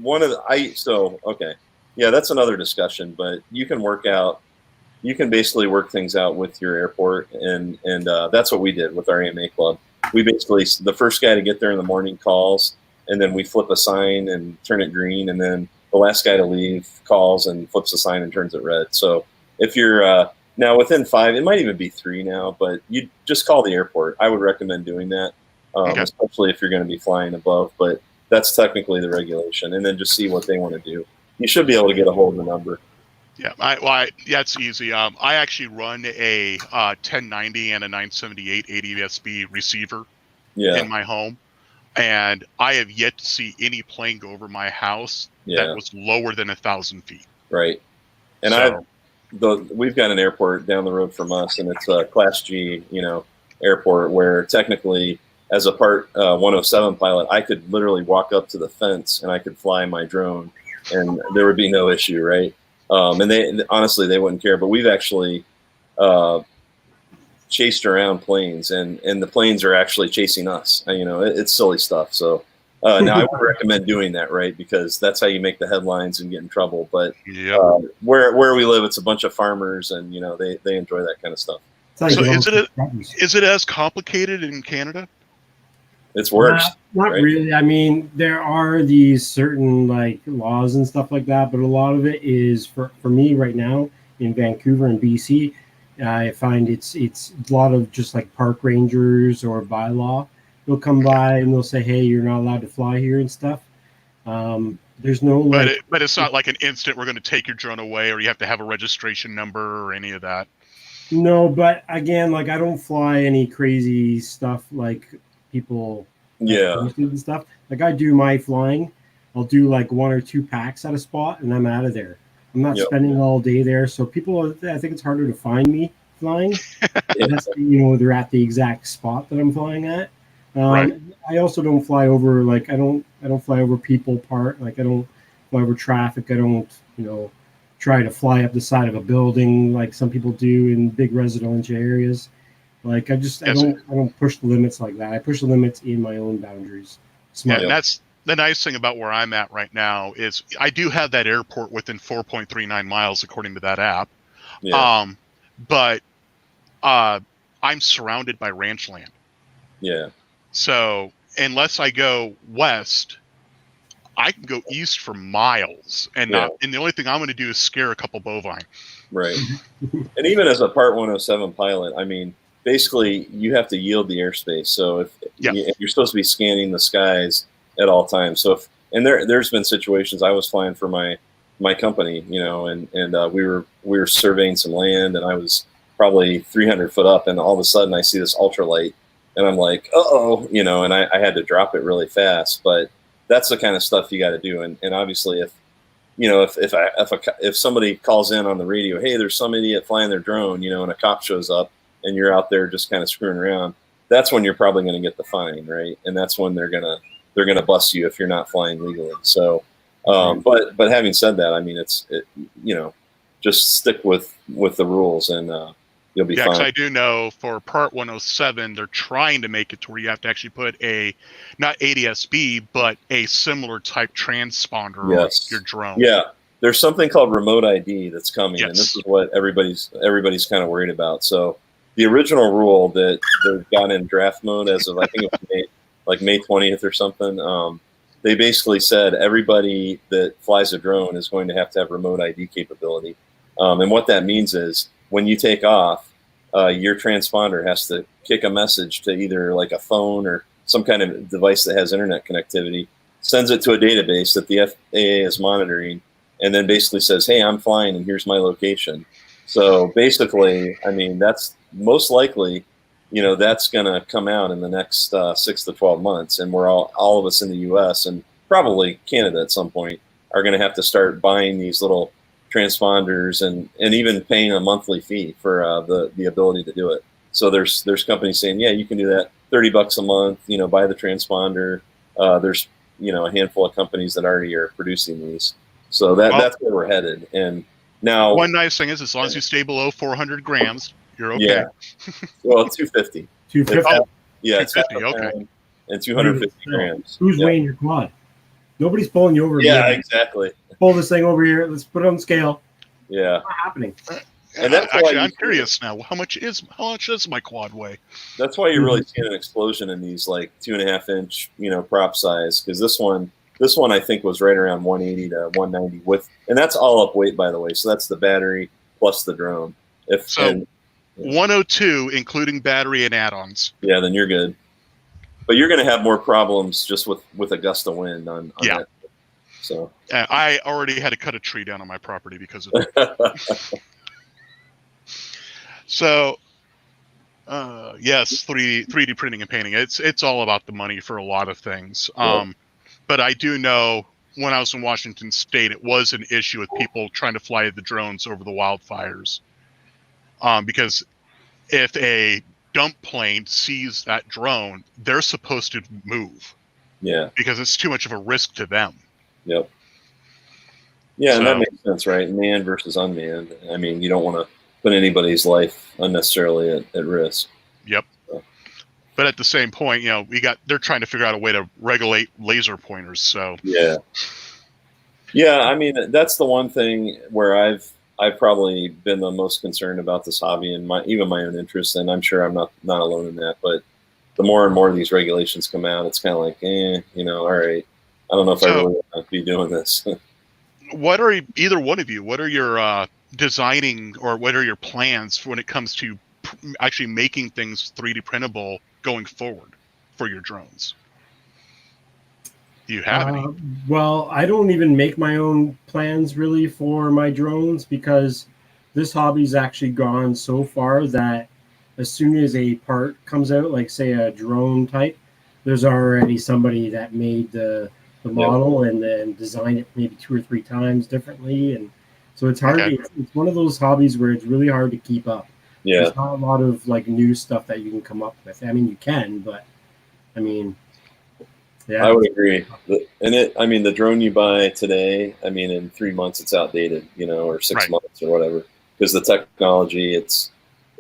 okay. Yeah, that's another discussion, but you can basically work things out with your airport, and that's what we did with our AMA club. We basically, the first guy to get there in the morning calls, and then we flip a sign and turn it green, and then the last guy to leave calls and flips the sign and turns it red. So if you're now within 5, it might even be 3 now, but you just call the airport. I would recommend doing that, especially if you're going to be flying above, but that's technically the regulation, and then just see what they want to do. You should be able to get a hold of the number. Yeah, it's easy. I actually run a 1090 and a 978 ADS-B receiver in my home, and I have yet to see any plane go over my house that was lower than 1,000 feet. Right, and we've got an airport down the road from us, and it's a Class G, you know, airport where technically, as a Part 107 pilot, I could literally walk up to the fence and I could fly my drone, and there would be no issue, right? And honestly, they wouldn't care. But we've actually chased around planes, and the planes are actually chasing us. You know, it's silly stuff. So now I would recommend doing that, right? Because that's how you make the headlines and get in trouble. But where we live, it's a bunch of farmers, and you know they enjoy that kind of stuff. So is it as complicated in Canada? It's worse. Not right? Really. I mean, there are these certain like laws and stuff like that, but a lot of it is for me right now in Vancouver and BC. I find it's a lot of just like park rangers or bylaw. They'll come by and they'll say, "Hey, you're not allowed to fly here" and stuff. There's no but it's not like an instant we're going to take your drone away, or you have to have a registration number or any of that. No, but again, like I don't fly any crazy stuff like people and stuff. Like I do my flying, I'll do like 1 or 2 packs at a spot and I'm out of there. I'm not spending all day there. So people, I think it's harder to find me flying. Unless, you know, they're at the exact spot that I'm flying at. I also don't fly over, like I don't fly over people part. Like I don't fly over traffic. I don't, you know, try to fly up the side of a building like some people do in big residential areas. Like I don't push the limits like that. I push the limits in my own boundaries. And that's the nice thing about where I'm at right now is I do have that airport within 4.39 miles according to that app. But I'm surrounded by ranch land. Yeah. So unless I go west, I can go east for miles, and the only thing I'm going to do is scare a couple bovine. Right. And even as a Part 107 pilot, I mean, basically you have to yield the airspace. So if you're supposed to be scanning the skies at all times. So there's been situations I was flying for my my company, you know, and we were surveying some land, and I was probably 300 foot up, and all of a sudden I see this ultralight, and I'm like, uh-oh, you know, and I had to drop it really fast. But that's the kind of stuff you got to do. And obviously, if you know, if somebody calls in on the radio, hey, there's some idiot flying their drone, you know, and a cop shows up, and you're out there just kind of screwing around, that's when you're probably going to get the fine, right? And that's when they're gonna bust you if you're not flying legally. So, but having said that, I mean, you know, just stick with the rules, and you'll be fine. Yeah, because I do know for Part 107, they're trying to make it to where you have to actually put not ADS-B, but a similar type transponder on your drone. Yeah, there's something called remote ID that's coming, and this is what everybody's kind of worried about. So the original rule that they've got in draft mode as of, I think it was May 20th or something, they basically said everybody that flies a drone is going to have remote ID capability. And what that means is when you take off, your transponder has to kick a message to either like a phone or some kind of device that has internet connectivity, sends it to a database that the FAA is monitoring, and then basically says, hey, I'm flying and here's my location. So basically, I mean, that's most likely, you know, that's going to come out in the next 6 to 12 months. And we're all of us in the US and probably Canada at some point are going to have to start buying these little transponders and even paying a monthly fee for the ability to do it. So there's companies saying, yeah, you can do that, $30 a month, you know, buy the transponder. There's, you know, a handful of companies that already are producing these. So that's where we're headed. And now one nice thing is, as long as you stay below 400 grams, you're okay. Yeah. Well, 250. 250. Yeah, 250. Okay. And 250 grams. Who's weighing your quad? Nobody's pulling you over. Yeah, exactly. Pull this thing over here. Let's put it on the scale. Yeah. What's happening? And that's actually, I'm curious now. How much does my quad weigh? That's why you're really seeing an explosion in these like 2.5 inch, you know, prop size. Because this one I think was right around 180 to 190 and that's all up weight, by the way. So that's the battery plus the drone. 102, including battery and add-ons. Yeah, then you're good. But you're going to have more problems just with a gust of wind on that. So I already had to cut a tree down on my property because of it. So, yes, 3D printing and painting. It's all about the money for a lot of things. But I do know when I was in Washington State, it was an issue with people trying to fly the drones over the wildfires. Because if a dump plane sees that drone, they're supposed to move. Yeah. Because it's too much of a risk to them. Yep. Yeah, and that makes sense, right? Manned versus unmanned. I mean, you don't want to put anybody's life unnecessarily at risk. Yep. So. But at the same point, you know, they're trying to figure out a way to regulate laser pointers. So yeah. I mean, that's the one thing where I've probably been the most concerned about this hobby and even my own interest, and I'm sure I'm not alone in that. But the more and more of these regulations come out, it's kind of like, you know, all right, I don't know if I really want to be doing this. What are either one of you? What are your designing, or what are your plans when it comes to actually making things 3D printable going forward for your drones? Do you have any? Well, I don't even make my own plans really for my drones, because this hobby's actually gone so far that as soon as a part comes out, like say a drone type, there's already somebody that made the model and then designed it maybe 2 or 3 times differently. And so it's hard. Okay. It's one of those hobbies where it's really hard to keep up. Yeah. There's not a lot of like new stuff that you can come up with. I mean, you can, but I mean, yeah. I would agree. I mean, the drone you buy today, I mean, in 3 months it's outdated, you know, or 6 months or whatever, because the technology, it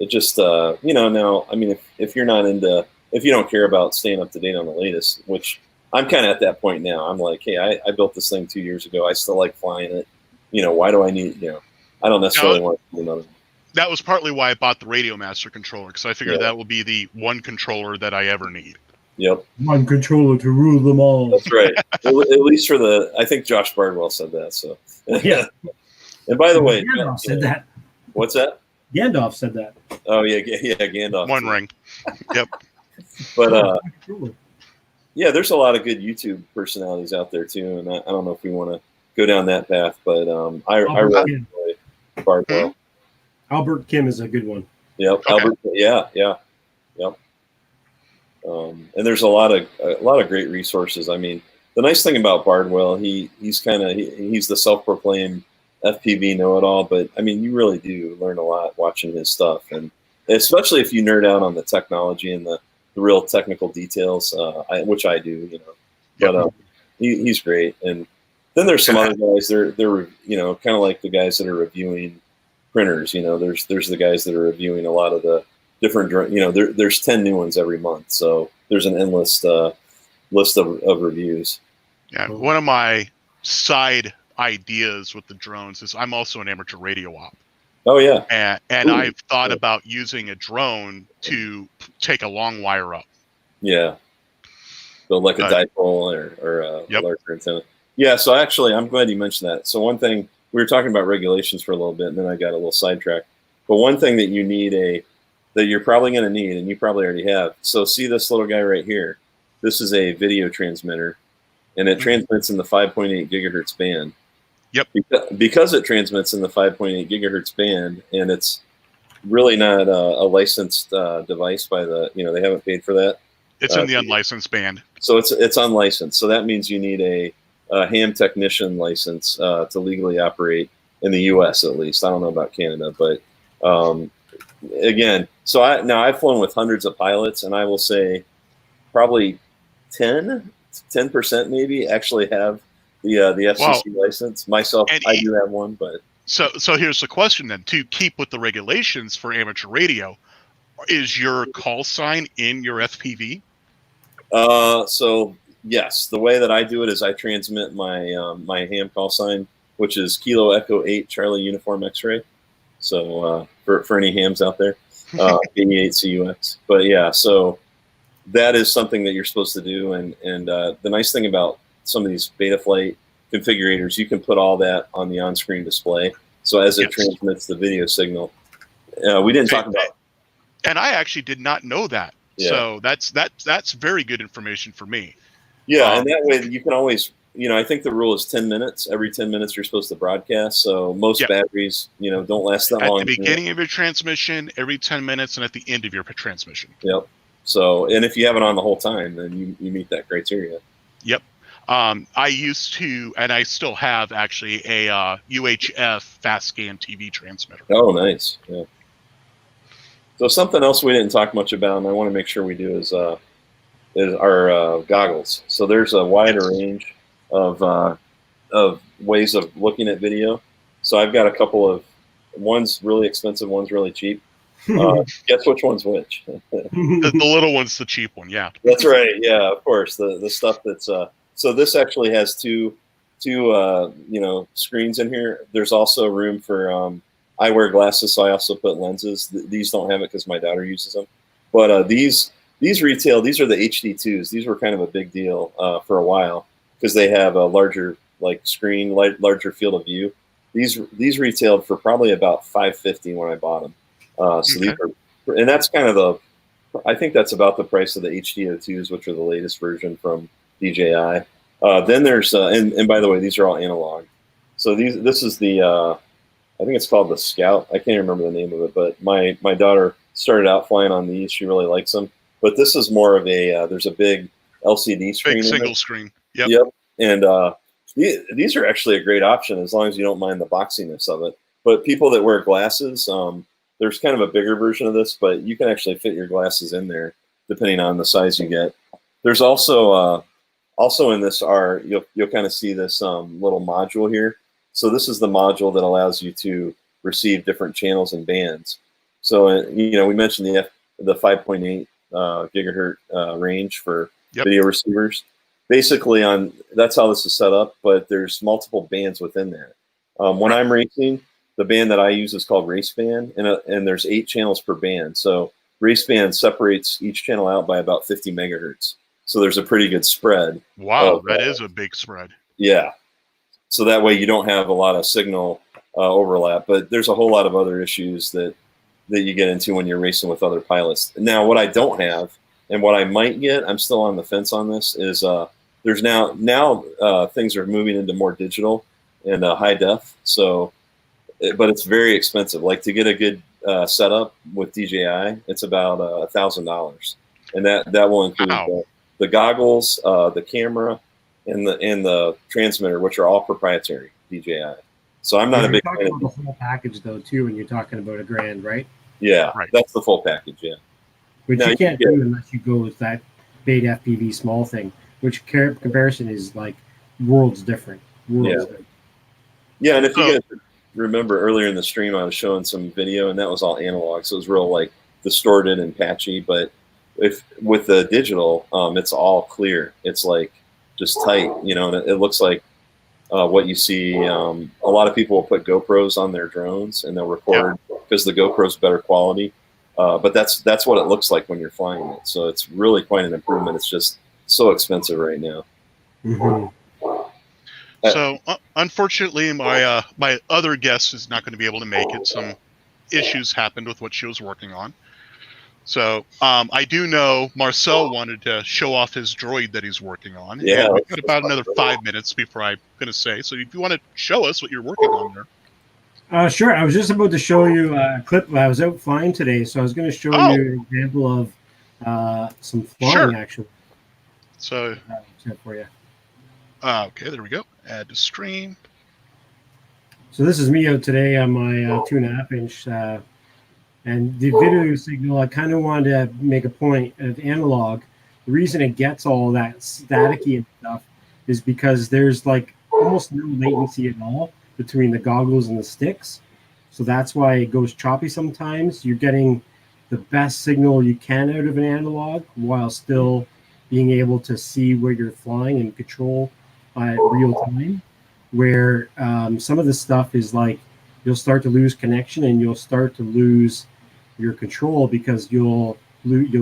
just, you know, now, I mean, if you're not if you don't care about staying up to date on the latest, which I'm kind of at that point now. I'm like, hey, I built this thing 2 years ago. I still like flying it. You know, why do I need, you know, I don't necessarily want to do another. That was partly why I bought the Radio Master controller, because I figured that will be the one controller that I ever need. Yep. One controller to rule them all. That's right. At least I think Josh Bardwell said that. So yeah. And by the way, Gandalf said that. What's that? Gandalf said that. Oh yeah, Gandalf. One ring. Yep. But yeah, there's a lot of good YouTube personalities out there too, and I don't know if we want to go down that path. But I really enjoy Bardwell. Albert Kim is a good one. Yep, okay. Albert. Yeah, yep. And there's a lot of great resources. I mean, the nice thing about Bardwell, he's the self-proclaimed FPV know-it-all, but I mean, you really do learn a lot watching his stuff, and especially if you nerd out on the technology and the real technical details, which I do, you know. But he's great. And then there's some other guys. They're you know, kind of like the guys that are reviewing printers. You know, there's the guys that are reviewing a lot of the different. You know, there's 10 new ones every month, so there's an endless list of reviews. Yeah, one of my side ideas with the drones is I'm also an amateur radio op. Oh yeah, and I've thought about using a drone to take a long wire up. Yeah, so like a dipole or a larger antenna. Yeah, so actually, I'm glad you mentioned that. So one thing, we were talking about regulations for a little bit, and then I got a little sidetracked. But one thing that you need that you're probably going to need, and you probably already have. So see this little guy right here. This is a video transmitter, and it transmits in the 5.8 gigahertz band. Yep. Because it transmits in the 5.8 gigahertz band, and it's really not a licensed device by the, you know, they haven't paid for that. It's in the unlicensed band. So it's unlicensed. So that means you need a ham technician license to legally operate in the U.S. at least. I don't know about Canada, but again, so I've flown with hundreds of pilots, and I will say probably 10% maybe actually have the FCC license. Myself, I do have one, but so here's the question then: to keep with the regulations for amateur radio, is your call sign in your FPV? So yes, the way that I do it is I transmit my my ham call sign, which is Kilo Echo 8 Charlie Uniform X-ray. So for any hams out there, 88 CUX. But yeah, so that is something that you're supposed to do, and the nice thing about some of these Betaflight configurators, you can put all that on the on-screen display. So as it transmits the video signal, we didn't talk about. And I actually did not know that. Yeah. So that's very good information for me. Yeah, and that way you can always, you know, I think the rule is 10 minutes. Every 10 minutes you're supposed to broadcast. So most batteries, you know, don't last that long. At the beginning of your transmission, every 10 minutes, and at the end of your transmission. Yep. So, and if you have it on the whole time, then you meet that criteria. Yep. I used to, and I still have actually a UHF fast scan TV transmitter. Oh, nice. Yeah. So something else we didn't talk much about, and I want to make sure we do, is our goggles. So there's a wider range of ways of looking at video. So I've got a couple of, one's really expensive, one's really cheap. Guess which one's which? The little one's the cheap one, yeah. That's right. Yeah, of course. The stuff that's so this actually has two you know, screens in here. There's also room for I wear glasses, so I also put lenses. These don't have it because my daughter uses them. But these retail. These are the HD2s. These were kind of a big deal for a while because they have a larger screen, larger field of view. These retailed for probably about $550 when I bought them. So these are, and that's kind of I think that's about the price of the HD02s, which are the latest version from DJI. Then there's, and by the way, these are all analog. So this is the, I think it's called the Scout. I can't remember the name of it, but my daughter started out flying on these. She really likes them. But this is more of a, there's a big LCD screen. Big single screen. Yep. Yep. And these are actually a great option as long as you don't mind the boxiness of it. But people that wear glasses, there's kind of a bigger version of this, but you can actually fit your glasses in there depending on the size you get. There's also in this you'll kind of see this little module here. So this is the module that allows you to receive different channels and bands. So you know, we mentioned the 5.8 gigahertz range for video receivers. Basically, that's how this is set up. But there's multiple bands within that. When I'm racing, the band that I use is called Race Band, and there's 8 channels per band. So Race Band separates each channel out by about 50 megahertz. So there's a pretty good spread. Wow, that is a big spread. Yeah. So that way you don't have a lot of signal overlap. But there's a whole lot of other issues that you get into when you're racing with other pilots. Now, what I don't have, and what I might get, I'm still on the fence on this, is there's now things are moving into more digital. and high def. So, but it's very expensive. Like to get a good setup with DJI, it's about $1,000, and that will include Wow. the goggles, the camera, and the transmitter, which are all proprietary DJI. So I'm not a You're big talking fan about of. the whole package though too when you're talking about $1,000, right? Yeah, Right. that's the full package. Yeah. Which Now you you can can't get, do unless you go with that big FPV small thing, which comparison is like worlds different. yeah, Worlds different. yeah, and if you So guys remember earlier in the stream, I was showing some video, and that was all analog, so it was real like distorted and patchy. But if with the digital, it's all clear. It's like just tight, and it looks like what you see. A lot of people will put GoPros on their drones, and they'll record because the GoPro's better quality. But that's what it looks like when you're flying it. So it's really quite an improvement. It's just so expensive right now. Mm-hmm. So unfortunately, my other guest is not going to be able to make it. Some issues happened with what she was working on. So I do know Marcel wanted to show off his droid that he's working on, Yeah, and we've got about another 5 minutes before I'm going to say. So if you want to show us what you're working on there. Sure. I was just about to show you a clip. I was out flying today, so I was going to show Oh, you an example of some sure. flying actually. So For you. okay, there we go. Add to stream. So this is me out today on my 2.5 inch. And the video signal, I kind of wanted to make a point of analog. The reason it gets all that staticky and stuff is because there's like almost no latency at all between the goggles and the sticks. So that's why it goes choppy sometimes. You're getting the best signal you can out of an analog while still being able to see where you're flying and control at real time. Where some of the stuff is like you'll start to lose connection and you'll start to lose your control because you'll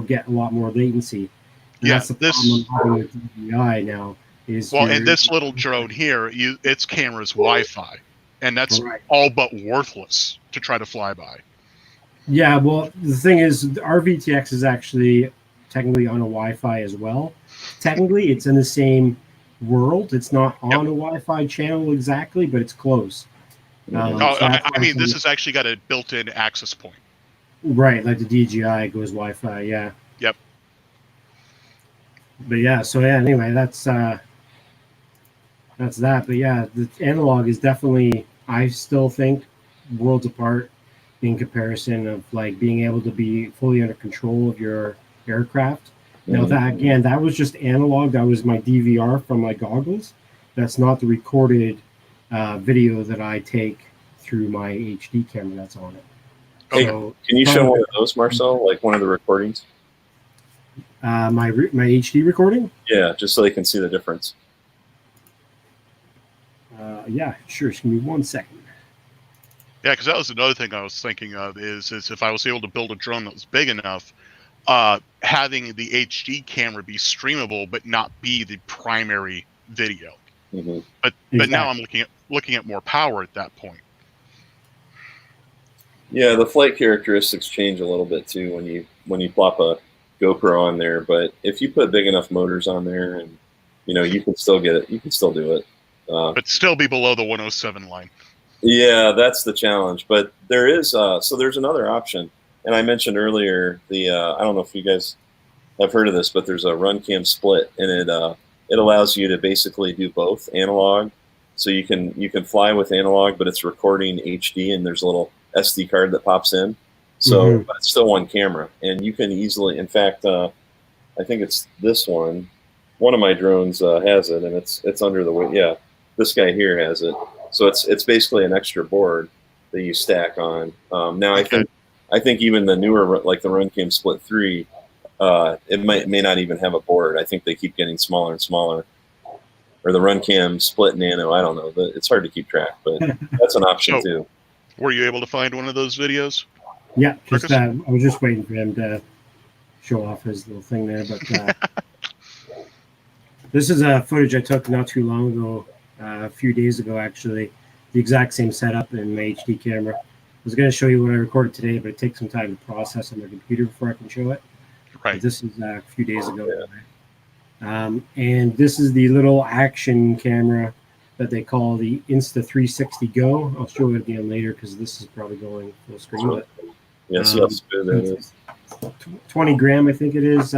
get a lot more latency. And Yeah, that's the this. problem I'm having with DJI now. Is Well, and this little drone here, its camera's Wi-Fi, and that's right. all but worthless to try to fly by. Yeah, well, the thing is, our VTX is actually technically on a Wi-Fi as well. Technically, it's in the same world. It's not on a Wi-Fi channel exactly, but it's close. Oh, So that's I why mean, this has actually got a built-in access point. right, like the DJI goes Wi-Fi, yeah. Yep. But yeah, so yeah, anyway, that's that. But yeah, the analog is definitely, I still think, worlds apart in comparison of like being able to be fully under control of your aircraft. Now that again, that was just analog. That was my DVR from my goggles. That's not the recorded video that I take through my HD camera that's on it. Hey, So, can you show one of those, Marcel? Like one of the recordings? my HD recording? Yeah, just so they can see the difference. Yeah, sure. Just give me 1 second. Yeah, because that was another thing I was thinking of is if I was able to build a drone that was big enough, having the HD camera be streamable but not be the primary video. Mm-hmm. But now I'm looking at more power at that point. Yeah, the flight characteristics change a little bit too when you plop a GoPro on there. But if you put big enough motors on there, and you can still get it. You can still do it. But still be below the 107 line. Yeah, that's the challenge. But there is so there's another option, and I mentioned earlier the I don't know if you guys have heard of this, but there's a RunCam split, and it allows you to basically do both analog. So you can fly with analog, but it's recording HD, and there's a little SD card that pops in. So but it's still one camera, and you can easily. In fact, I think it's this one. One of my drones has it, and it's under the weight. Yeah, this guy here has it. So it's basically an extra board that you stack on. Now Okay. I think even the newer like the RunCam Split 3, it may not even have a board. I think they keep getting smaller and smaller. Or the RunCam Split Nano, I don't know. It's hard to keep track, but that's an option too. Were you able to find one of those videos? Yeah, just I was just waiting for him to show off his little thing there. But this is a footage I took not too long ago, a few days ago actually. The exact same setup in my HD camera. I was going to show you what I recorded today, but it takes some time to process on my computer before I can show it. Right. But this is a few days ago. And this is the little action camera that they call the Insta360 Go. I'll show it again later because this is probably going full screen. But, yeah, see how smooth that is. 20 gram, I think it is,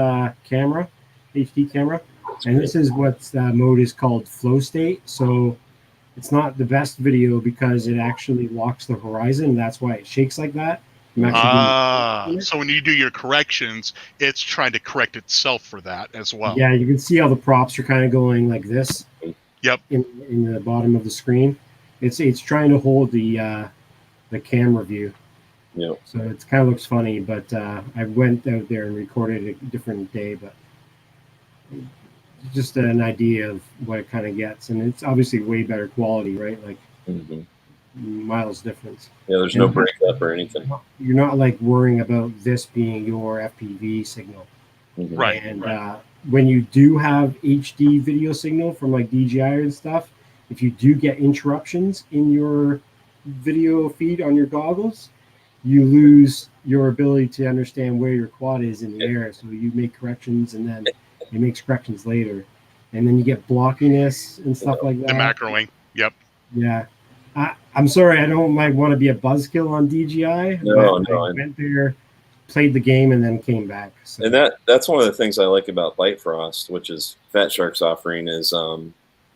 camera, HD camera. And this is what mode is called flow state. So it's not the best video because it actually locks the horizon. That's why it shakes like that. So when you do your corrections, it's trying to correct itself for that as well. Yeah, you can see how the props are kind of going like this. Yep. In the bottom of the screen, it's trying to hold the camera view. Yeah. So it kind of looks funny, but I went out there and recorded a different day, but just an idea of what it kind of gets, and it's obviously way better quality, right? Like miles difference. Yeah, there's no breakup or anything. You're not like worrying about this being your FPV signal, right? And when you do have HD video signal from like DJI and stuff, if you do get interruptions in your video feed on your goggles, you lose your ability to understand where your quad is in the air. So you make corrections, and then it makes corrections later, and then you get blockiness and stuff like that. The macroing. Yep. Yeah. I'm sorry, I don't want to be a buzzkill on DJI. No. I went there, played the game, and then came back. So. And that's one of the things I like about Bite Frost, which is Fat Shark's offering, is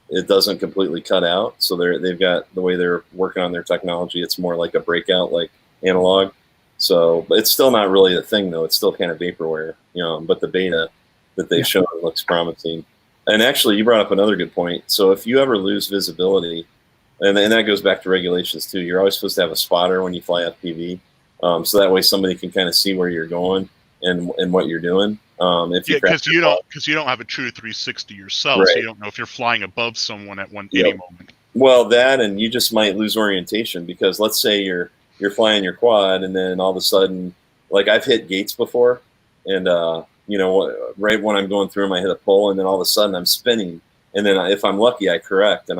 it doesn't completely cut out. So they've got the way they're working on their technology. It's more like a breakout, like analog. So, but it's still not really a thing though. It's still kind of vaporware, but the beta that they've shown looks promising. And actually, you brought up another good point. So if you ever lose visibility, and that goes back to regulations too, you're always supposed to have a spotter when you fly FPV. So that way somebody can kind of see where you're going and what you're doing. Because you don't have a true 360 yourself, right. So you don't know if you're flying above someone at any moment. Well, that, and you just might lose orientation, because let's say you're flying your quad, and then all of a sudden, like I've hit gates before, and right when I'm going through them, I hit a pole, and then all of a sudden I'm spinning, and then if I'm lucky, I correct, and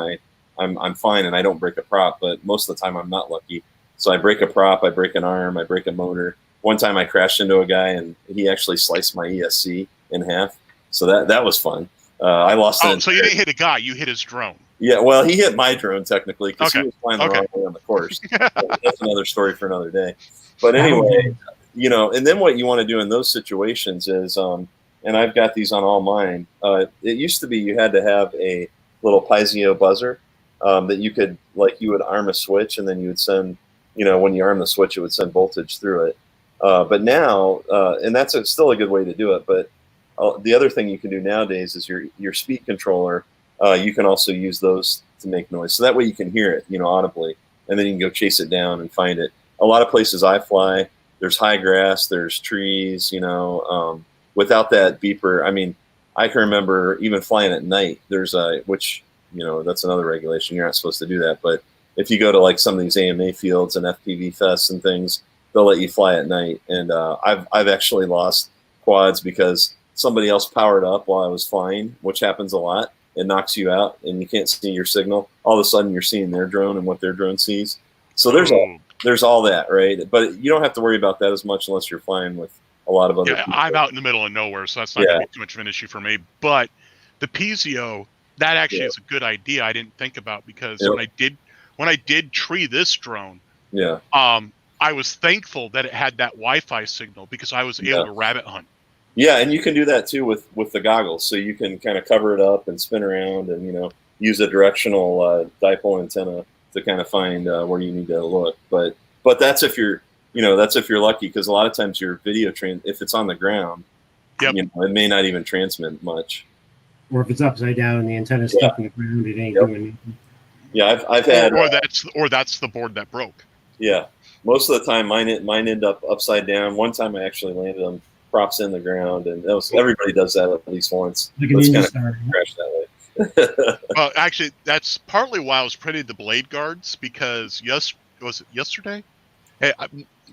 I'm fine, and I don't break a prop. But most of the time, I'm not lucky. So I break a prop, I break an arm, I break a motor. One time I crashed into a guy, and he actually sliced my ESC in half. So that was fun. I lost. So you didn't hit a guy; you hit his drone. Yeah, well, he hit my drone technically because he was flying the wrong way on the course. That's another story for another day. But anyway, and then what you want to do in those situations is, and I've got these on all mine. It used to be you had to have a little piezo buzzer that you could, like, you would arm a switch, and then you would send, when you arm the switch, it would send voltage through it. But now, and that's still a good way to do it. But the other thing you can do nowadays is your speed controller. You can also use those to make noise, so that way you can hear it, audibly, and then you can go chase it down and find it. A lot of places I fly, there's high grass, there's trees, without that beeper. I mean, I can remember even flying at night. There's which that's another regulation. You're not supposed to do that, but if you go to like some of these AMA fields and FPV fests and things, they'll let you fly at night. And I've actually lost quads because somebody else powered up while I was flying, which happens a lot. It knocks you out and you can't see your signal. All of a sudden you're seeing their drone and what their drone sees. So there's all that, right? But you don't have to worry about that as much unless you're flying with a lot of other people. I'm out in the middle of nowhere, so that's not going to be too much of an issue for me. But the piezo, that actually is a good idea I didn't think about, because when I did tree this drone, I was thankful that it had that Wi-Fi signal, because I was able to rabbit hunt. Yeah, and you can do that too with the goggles. So you can kind of cover it up and spin around, and use a directional dipole antenna to kind of find where you need to look. But that's if you're lucky, because a lot of times your video if it's on the ground, it may not even transmit much. Or if it's upside down and the antenna's stuck in the ground, it ain't doing anything. Yeah, I've had. Or that's the board that broke. Yeah, most of the time mine end up upside down. One time I actually landed them props in the ground, and everybody does that at least once. Like a ninja star. Crash that way. Well, actually, that's partly why I was printing the blade guards, because was it yesterday? It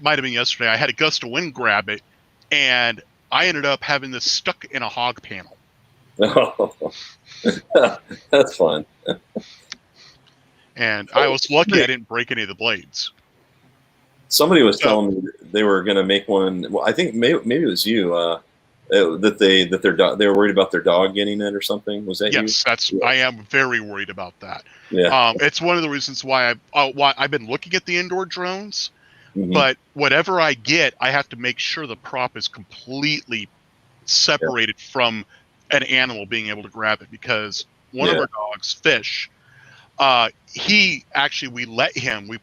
might have been yesterday. I had a gust of wind grab it, and I ended up having this stuck in a hog panel. Oh, that's fun. And I was lucky I didn't break any of the blades. Somebody was telling me they were going to make one. Well, I think maybe it was you. They were worried about their dog getting it or something. Was that you? Yes, I am very worried about that. Yeah. It's one of the reasons why I've been looking at the indoor drones, Mm-hmm. but whatever I get, I have to make sure the prop is completely separated from an animal being able to grab it, because one of our dogs, Fish, we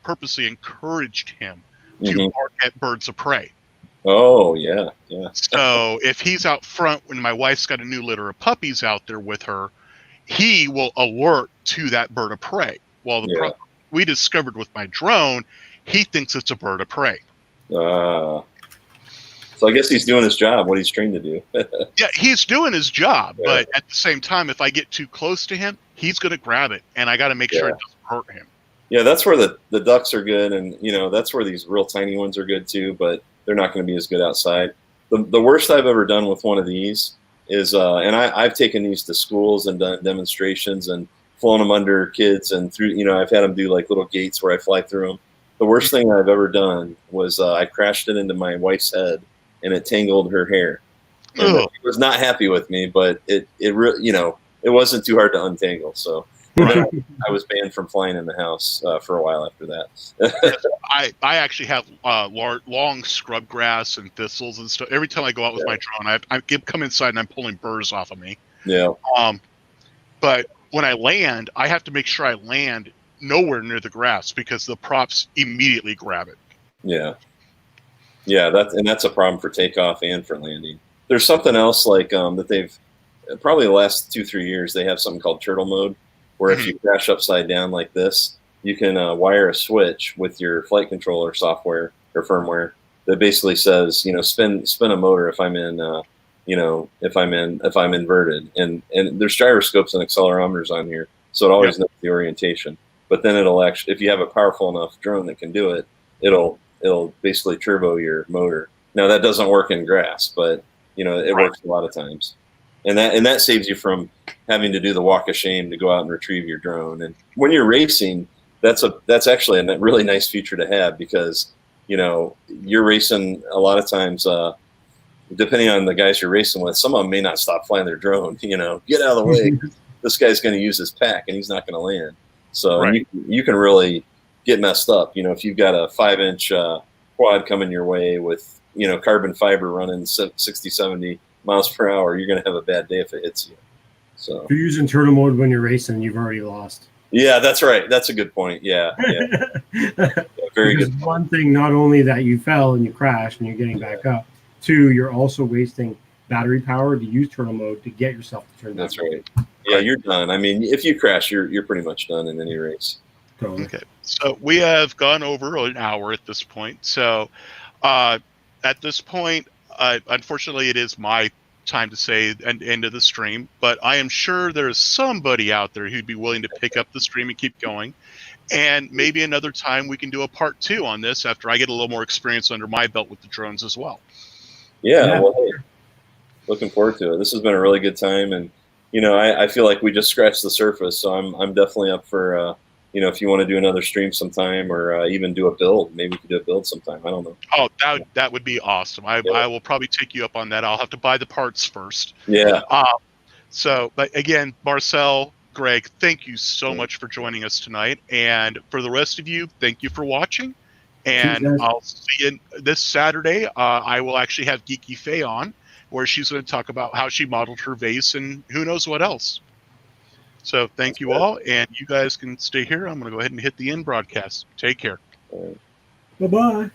purposely encouraged him to bark at birds of prey. Oh, yeah. So if he's out front when my wife's got a new litter of puppies out there with her, he will alert to that bird of prey. Well, we discovered with my drone, he thinks it's a bird of prey. So I guess he's doing his job, what he's trained to do. Yeah, he's doing his job, but at the same time, if I get too close to him, he's going to grab it, and I got to make sure it doesn't hurt him. Yeah, that's where the ducks are good, and that's where these real tiny ones are good too, but they're not going to be as good outside. The worst I've ever done with one of these is, and I've taken these to schools and done demonstrations and flown them under kids and through, I've had them do like little gates where I fly through them. The worst thing I've ever done was I crashed it into my wife's head and it tangled her hair. And she was not happy with me, but it really, it wasn't too hard to untangle. So then I was banned from flying in the house for a while after that. I actually have long scrub grass and thistles and stuff. Every time I go out with my drone, I come inside and I'm pulling burrs off of me. Yeah. But when I land, I have to make sure I land nowhere near the grass because the props immediately grab it. Yeah. Yeah, that's a problem for takeoff and for landing. There's something else like that they've probably the last 2-3 years they have something called turtle mode, where if you crash upside down like this, you can wire a switch with your flight controller software or firmware that basically says, spin a motor if I'm in, if I'm inverted, and there's gyroscopes and accelerometers on here, so it always knows the orientation. But then it'll actually, if you have a powerful enough drone that can do it, it'll basically turbo your motor. Now that doesn't work in grass, but it works a lot of times, and that saves you from having to do the walk of shame to go out and retrieve your drone. And when you're racing, that's actually a really nice feature to have, because you're racing a lot of times. Depending on the guys you're racing with, some of them may not stop flying their drone. Get out of the way. This guy's going to use his pack and he's not going to land. So you can really get messed up. If you've got a 5-inch quad coming your way with, carbon fiber running 60, 70 miles per hour, you're going to have a bad day if it hits you. So if you're using turtle mode when you're racing, you've already lost. Yeah, that's right. That's a good point. Yeah. Very good. One thing, not only that you fell and you crashed and you're getting back up, 2, you're also wasting battery power to use turtle mode to get yourself to turn back. That's right. Yeah, you're done. I mean, if you crash, you're pretty much done in any race. Totally. Okay, so we have gone over an hour at this point. So at this point, unfortunately, it is my time to say an end of the stream, but I am sure there's somebody out there who'd be willing to pick up the stream and keep going. And maybe another time we can do a part 2 on this after I get a little more experience under my belt with the drones as well. Yeah. Well, hey, looking forward to it. This has been a really good time, and I feel like we just scratched the surface. So I'm definitely up for if you want to do another stream sometime, or even do a build. Maybe we could do a build sometime. I don't know. Oh, that would be awesome. I will probably take you up on that. I'll have to buy the parts first. Yeah. But again, Marcel, Greg, thank you so much for joining us tonight. And for the rest of you, thank you for watching. And I'll see you this Saturday. I will actually have Geeky Faye on, where she's going to talk about how she modeled her vase and who knows what else. So thank you all, and you guys can stay here. I'm going to go ahead and hit the end broadcast. Take care. Bye-bye.